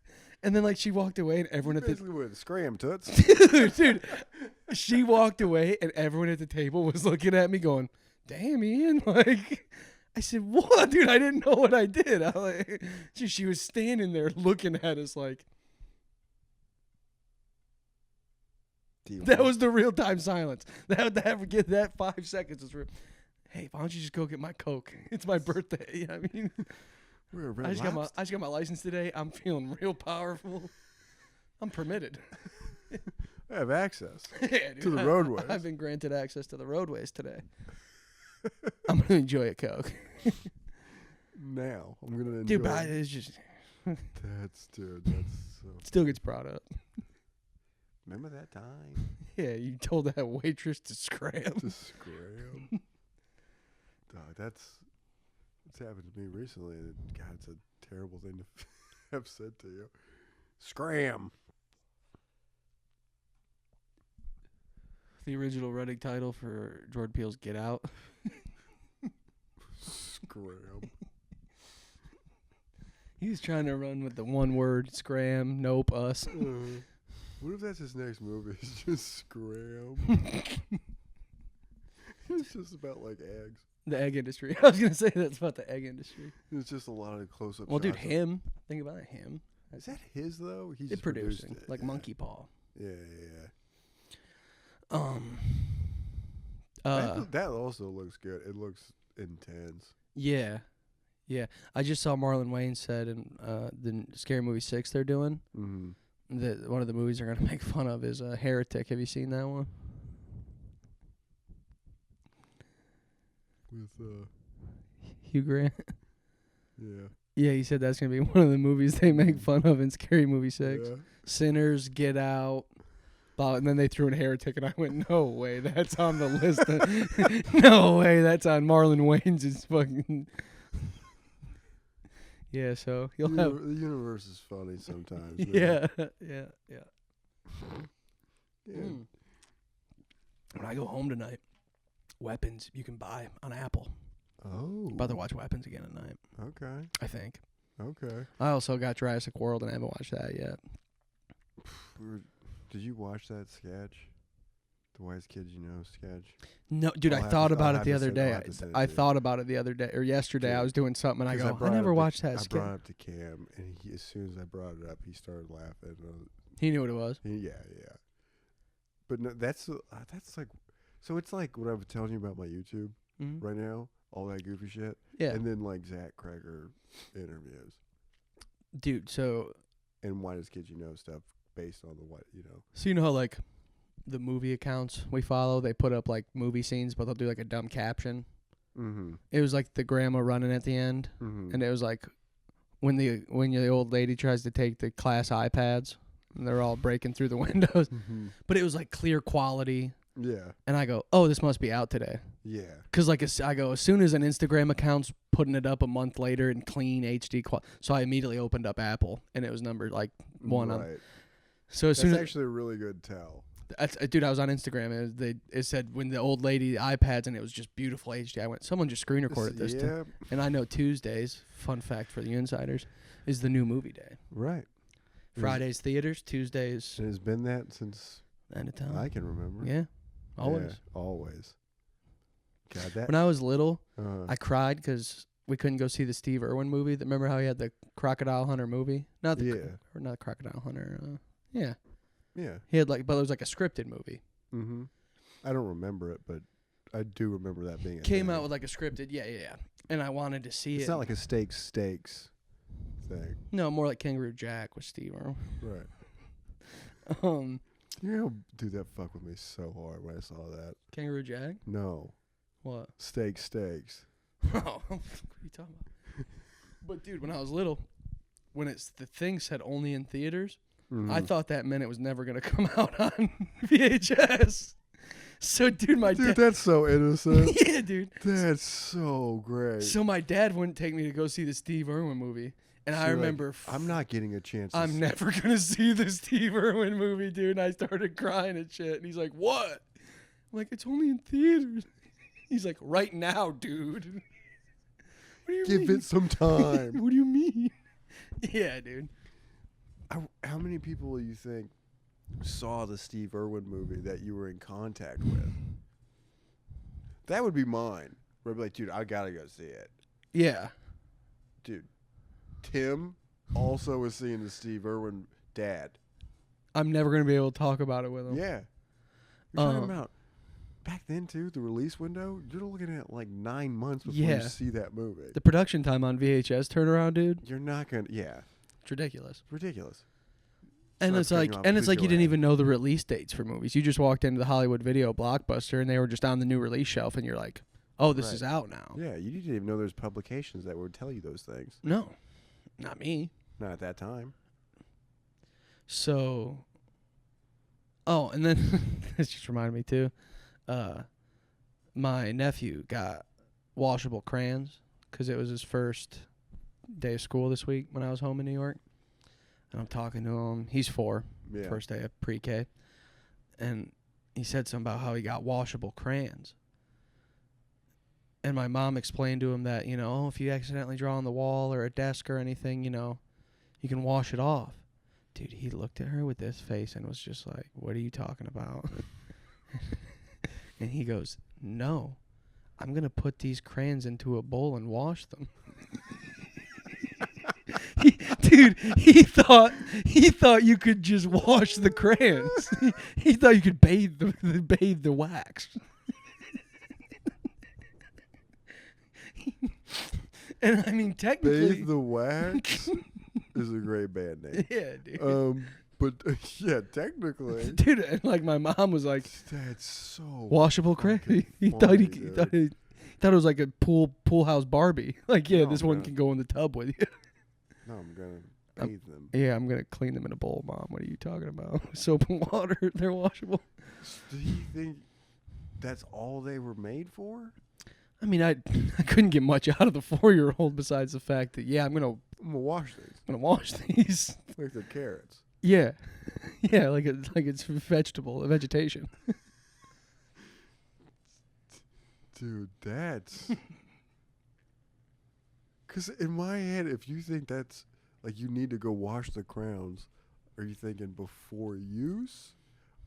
And then like she walked away, and everyone at the Basically with scram toots. dude, she walked away, and everyone at the table was looking at me, going, "Damn, Ian!" Like, I said, "What, dude? I didn't know what I did." I like, she was standing there looking at us like that was the real time silence. That 5 seconds was real. Hey, why don't you just go get my Coke? It's my birthday. I mean, I just got my license today. I'm feeling real powerful. I'm permitted. I have access Yeah, dude, to the roadways. I've been granted access to the roadways today. I'm gonna enjoy a Coke. Now I'm gonna enjoy. Dude, but it's just That's so. still gets brought up. Remember that time? Yeah, you told that waitress to scram. To scram. Dog, that's happened to me recently. And God, it's a terrible thing to have said to you. Scram. The original running title for Jordan Peele's Get Out. Scram. He's trying to run with the one word, scram, nope, us. What if that's his next movie? It's just Scram. It's just about like eggs. The egg industry. I was going to say that's about the egg industry. It's just a lot of close-up Well, dude, shots. Him. Think about it, Him. Is that his, though? He's It produced it, it. like yeah. Monkey Paw. Yeah. That also looks good. It looks intense. Yeah. I just saw Marlon Wayne said in the Scary Movie 6 they're doing Mm-hmm. that one of the movies they're going to make fun of is Heretic. Have you seen that one? With, Hugh Grant? yeah. Yeah, he said that's going to be one of the movies they make fun of in Scary Movie 6. Yeah. Sinners, Get Out. And then they threw in Heretic, and I went, no way, that's on the list. No way, that's on Marlon Wayne's. It's fucking... Yeah, so you'll have... The universe is funny sometimes. man. Yeah. Yeah. When I go home tonight, Weapons you can buy on Apple. Oh. About to watch Weapons again tonight, Okay. I think. Okay. I also got Jurassic World, and I haven't watched that yet. Did you watch that sketch? The Wise Kids You Know sketch? No, dude, I'll I have thought to- about I'll it the have to other send- I'll day. have to send it I to you. thought about it the other day, or yesterday. I Dude. was doing something, and I 'Cause go, I brought it never up to- watched that I sketch. brought it up to Cam, and as soon as I brought it up, he started laughing. He knew what it was. Yeah. But no, that's like, so it's like what I was telling you about my YouTube Mhm. right now, all that goofy shit, Yeah. and then like Zach Kreger interviews Dude, so and Why Does Kids You Know stuff based on the what you know. So you know how like the movie accounts we follow, they put up like movie scenes, but they'll do like a dumb caption. Mm-hmm. It was like the grandma running at the end, Mm-hmm. and it was like when the old lady tries to take the class iPads, and they're all breaking through the windows. Mm-hmm. But it was like clear quality, Yeah. and I go, oh, this must be out today. Yeah. Cause like I go, as soon as an Instagram account's putting it up a month later in clean HD quality, so I immediately opened up Apple, and it was number like one on. Right. So as That's soon as actually a really good tell. dude, I was on Instagram, and it said when the old lady iPads, and it was just beautiful HD. I went, someone just screen recorded this. Yeah. And I know Tuesdays, fun fact for the insiders, is the new movie day. Right. Fridays theaters, Tuesdays It has been that since end of town. I can remember. Yeah, always. Yeah, always. God, that. When I was little, uh, I cried because we couldn't go see the Steve Irwin movie. Remember how he had the Crocodile Hunter movie? Not the or not Crocodile Hunter. Yeah, yeah. he had but it was like a scripted movie. Mm-hmm. I don't remember it, but I do remember that being. Came out with like a scripted. Yeah. And I wanted to see it. It's not like a stakes thing. No, more like Kangaroo Jack with Steve Irwin. Right. You know, dude, that fucked with me so hard when I saw that. Kangaroo Jack. No. What? Steaks. Oh, what are you talking about? But dude, when I was little, when the thing said only in theaters, I thought that meant it was never gonna come out on VHS. So dude, Dude, that's so innocent. yeah, dude. That's so great. So my dad wouldn't take me to go see the Steve Irwin movie, and So I you're like, remember I'm not getting a chance. I'm never gonna see the Steve Irwin movie, dude. And I started crying and shit. And he's like, "What?" I'm like, "It's only in theaters." He's like, "Right now, dude." What do you Give mean? it some time. What do you mean? Yeah, dude. How many people do you think saw the Steve Irwin movie that you were in contact with? That would be mine. Where I'd be like, dude, I gotta go see it. Yeah. Dude, Tim also was seeing the Steve Irwin dad. I'm never going to be able to talk about it with him. Yeah. You're talking about back then, too, the release window, you're looking at like 9 months before you see that movie. The production time on VHS turnaround, dude. You're not going to, It's ridiculous. ridiculous. And Sorry it's for like, cutting you off. you Please go didn't ahead. even know the release dates for movies. You just walked into the Hollywood Video Blockbuster and they were just on the new release shelf, and you're like, oh, this Right. is out now. Yeah, you didn't even know there's publications that would tell you those things. No, not me. Not at that time. So, and then this just reminded me too. My nephew got washable crayons because it was his first day of school this week when I was home in New York. And I'm talking to him. He's 4, Yeah. first day of pre-K. And he said something about how he got washable crayons. And my mom explained to him that, if you accidentally draw on the wall or a desk or anything, you can wash it off. Dude, he looked at her with this face and was just like, what are you talking about? And he goes, no, I'm going to put these crayons into a bowl and wash them. Dude, he thought you could just wash the crayons. He thought you could bathe the wax. And I mean, technically, Bathe the Wax is a great band name. yeah, dude. But yeah, technically, Dude, and like my mom was like, that's so washable crayon. fucking He thought funny, he thought dude. it was like a pool house Barbie. Like, yeah, Oh, this one man. can go in the tub with you. No, I'm gonna bathe them. Yeah, I'm gonna clean them in a bowl, Mom. What are you talking about? Soap and water, they're washable. Do you think that's all they were made for? I mean, I couldn't get much out of the 4-year-old besides the fact that I'm gonna I'm gonna wash these wash these. like they're carrots. Yeah, yeah, like it's vegetation. Dude, that's because in my head, if you think that's like you need to go wash the crowns, are you thinking before use?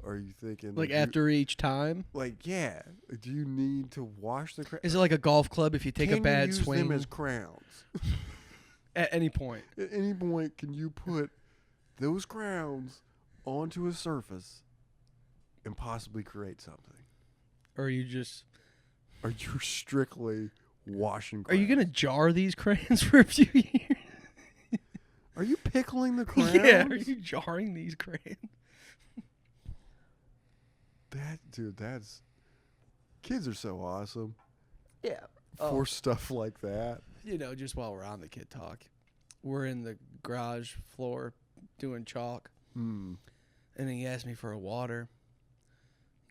Or are you thinking Like you- after each time. Like yeah, do you need to wash the crowns? Is it like a golf club if you take a bad use swing them as crowns? at any point? At any point, can you put those crowns onto a surface and possibly create something? Or are you just Are you strictly washing Are you crayons? gonna jar these crayons for a few years? Are you pickling the crayons? Yeah, are you jarring these crayons? That's kids are so awesome Yeah. for stuff like that. Just while we're on the kid talk, we're in the garage floor doing chalk, Hmm. and then he asked me for a water.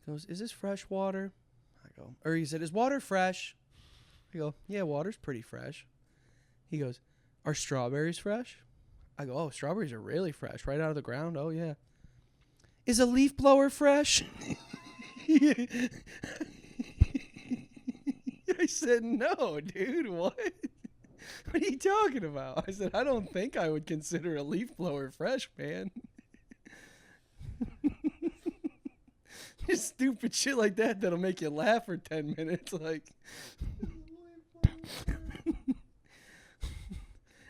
He goes, "Is this fresh water?" He said, "Is water fresh?" I go, "Yeah, water's pretty fresh." He goes, "Are strawberries fresh?" I go, "Oh, strawberries are really fresh, right out of the ground." "Oh yeah." "Is a leaf blower fresh?" I said, "No, dude, what? What are you talking about?" I said, "I don't think I would consider a leaf blower fresh, man." Just stupid shit like that'll make you laugh for 10 minutes, like.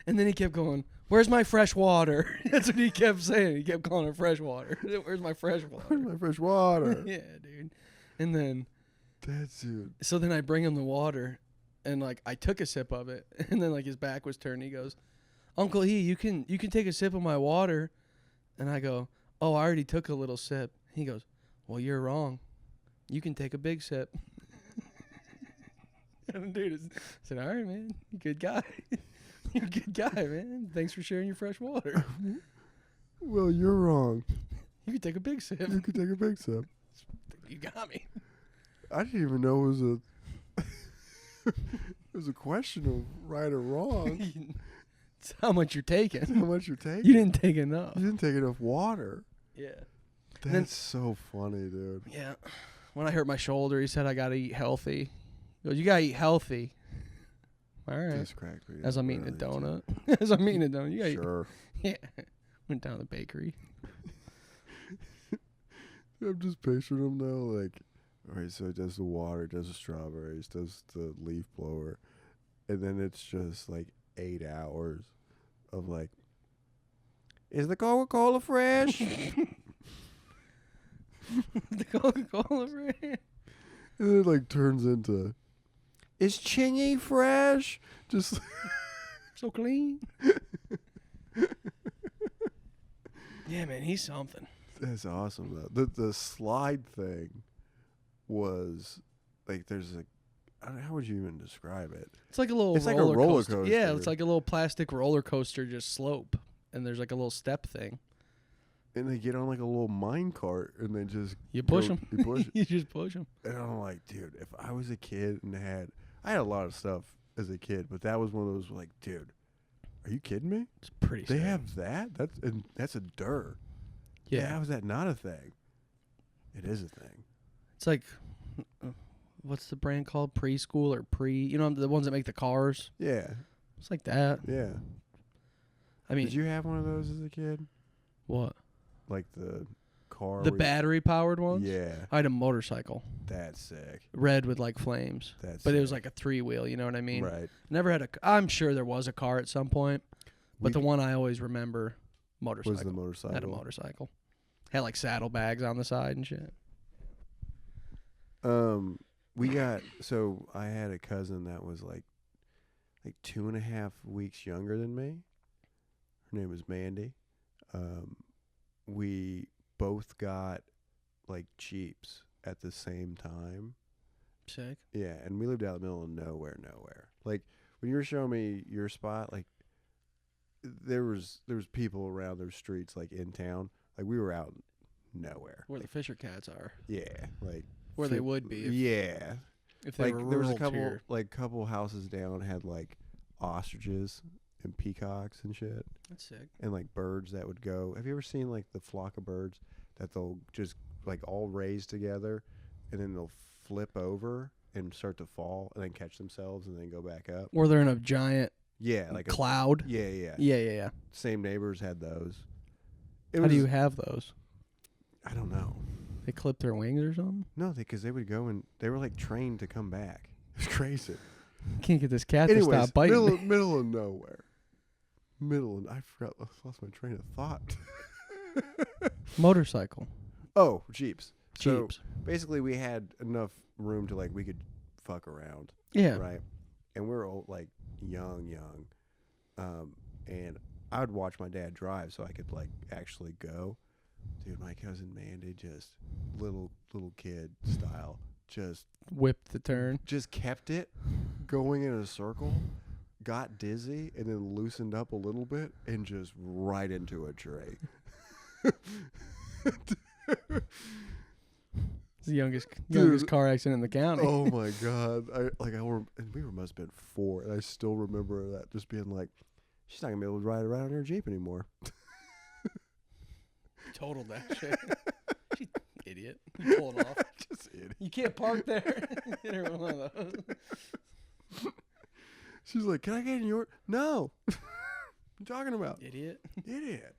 And then he kept going, "Where's my fresh water?" That's what he kept saying. He kept calling it fresh water. "Where's my fresh water?" Where's my fresh water? Yeah, dude. And then, That's it. so then I bring him the water, and like I took a sip of it, and then like his back was turned. He goes, "Uncle E, you can take a sip of my water," and I go, "Oh, I already took a little sip." He goes, "Well, you're wrong. You can take a big sip." And dude, I said, "All right, man, you good guy. You're a good guy, man. Thanks for sharing your fresh water. Well, you're wrong. You can take a big sip. You could take a big sip. You got me." I didn't even know it was a it was a question of right or wrong. It's how much you're taking. How much you're taking? You didn't take enough. You didn't take enough water. Yeah. That's then- so funny, dude. Yeah. When I hurt my shoulder, he said I got to eat healthy. He goes, "You got to eat healthy." All right. This cracked me As up I'm eating a earlier, donut. As I'm eating a donut. You got too. Sure. Yeah. Went down to the bakery. I'm just picturing him though, like, all right, so it does the water, does the strawberries, does the leaf blower, and then it's just like 8 hours of like, is the Coca-Cola fresh? The Coca-Cola brand. And then it like turns into, is Chingy fresh? Just So clean. Yeah, man, he's something. that's awesome though. The slide thing was like, there's a, I don't know, how would you even describe it? It's like a little It's like a roller roller coaster. Yeah, coaster. it's like a little plastic roller coaster, just slope. And there's like a little step thing. And they get on like a little mine cart and they just You push go- them. You push it. You just push them. And I'm like, dude, if I was a kid and I had a lot of stuff as a kid, but that was one of those like, dude, are you kidding me? It's pretty They sick. have that? That's a dir. Yeah. How is that not a thing? It is a thing. It's like, what's the brand called? Preschool or you know, the ones that make the cars? Yeah. It's like that. Yeah. I mean, Did you have one of those as a kid? what? Like the car? The where you- battery powered ones? Yeah. I had a motorcycle. That's sick. Red with like flames. That's But it was sick. like a 3-wheel, you know what I mean? Right. Never had I'm sure there was a car at some point, but We- the one I always remember, motorcycle. Was the motorcycle. Had a motorcycle. Had like saddlebags on the side and shit. So I had a cousin that was like 2.5 weeks younger than me. Her name was Mandy. We both got like Jeeps at the same time. Sick. Yeah, and we lived out in the middle of nowhere. Like when you were showing me your spot, like there was people around those streets like in town. Like we were out nowhere. Where the Fisher Cats are. Yeah, like Where they would be Yeah. if they Like were there was a rural couple houses down had like ostriches and peacocks and shit, That's sick. and like birds that would go. Have you ever seen like the flock of birds that they'll just like all raise together, and then they'll flip over and start to fall and then catch themselves and then go back up? Or they're in a giant Yeah, like cloud. Yeah. Yeah. Same neighbors had those. How do you have those? I don't know. They clip their wings or something? No, because they would go and they were like trained to come back. It's crazy. Can't get this cat Anyways, to stop biting me. middle of nowhere. I forgot. I lost my train of thought. Motorcycle. Oh, Jeeps. So Jeeps. basically, we had enough room to like we could fuck around, Yeah. right? And we were all like young, and I would watch my dad drive so I could like actually go. Dude, my cousin Mandy, just little kid style, just Whip the turn. kept it going in a circle, got dizzy, and then loosened up a little bit and just right into a tree. It's the youngest Dude. car accident in the county. Oh my god! And we must have been 4, and I still remember that just being like, she's not gonna be able to ride around in her Jeep anymore. Totaled that shit. She idiot. You pull it off. Just idiot. You can't park there. Hit her with one of those. She's like, "Can I get in your?" No. What you talking about? Idiot. Idiot.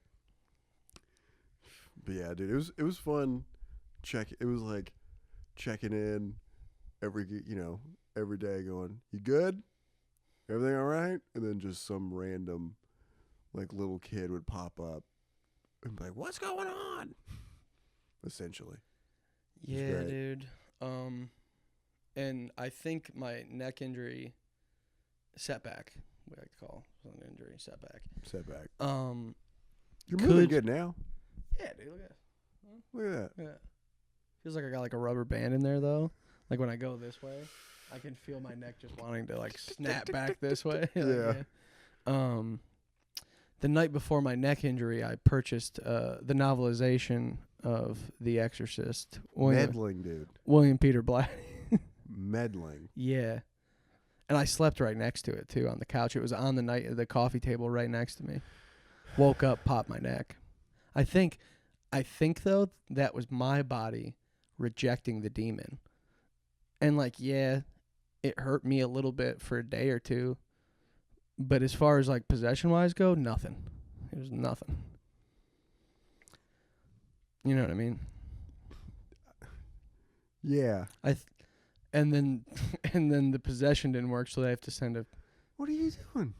But yeah, dude, it was fun. It was like checking in every day, going, "You good? Everything all right?" And then just some random like little kid would pop up and be like, "What's going on?" Essentially. Yeah, great. dude. And I think my neck injury setback, we like to call it an injury setback. Setback. You're Could- moving good now. Yeah, dude, look at that. Look at that. Yeah. Feels like I got like a rubber band in there though. Like when I go this way, I can feel my neck just wanting to like snap back this way. Like, Yeah. The night before my neck injury, I purchased the novelization of The Exorcist. Meddling, dude. William Peter Blatty. Meddling. Yeah. And I slept right next to it too on the couch. It was on the coffee table right next to me. Woke up, popped my neck. I think though that was my body rejecting the demon. And like, yeah, it hurt me a little bit for a day or two. But as far as like possession wise go, nothing. It was nothing. You know what I mean? Yeah. And then and then the possession didn't work, so they have to send a. What are you doing?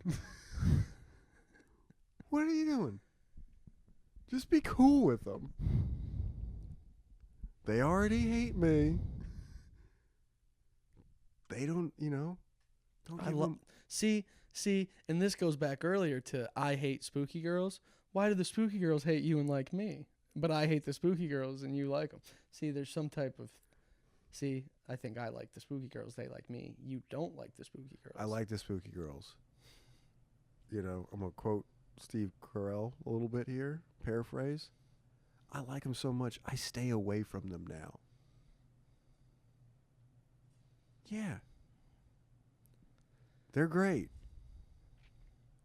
What are you doing? Just be cool with them. They already hate me. They don't, don't I give love. them. See, and this goes back earlier to I hate spooky girls. Why do the spooky girls hate you and like me, but I hate the spooky girls and you like them? See, there's some type of. See, I think I like the spooky girls. They like me. You don't like the spooky girls. I like the spooky girls. I'm going to quote Steve Carell a little bit here, paraphrase. I like them so much, I stay away from them now. Yeah. They're great.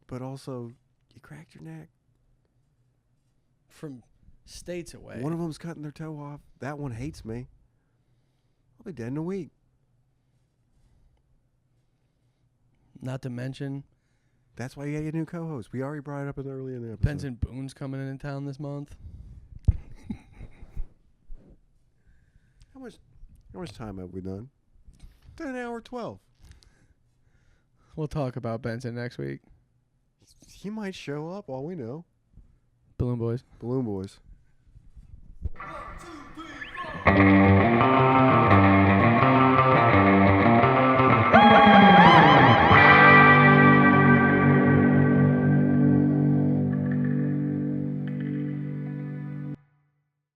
But also, you cracked your neck. From states away. One of them's cutting their toe off. That one hates me. I'll be dead in a week. Not to mention, That's why you gotta get a new co-host. We already brought it up early in the episode. Benson Boone's coming in town this month. How much time have we done? 10 hour 12. We'll talk about Benson next week. He might show up, all we know. Balloon Boys. Balloon Boys. 1, 2, 3, 4.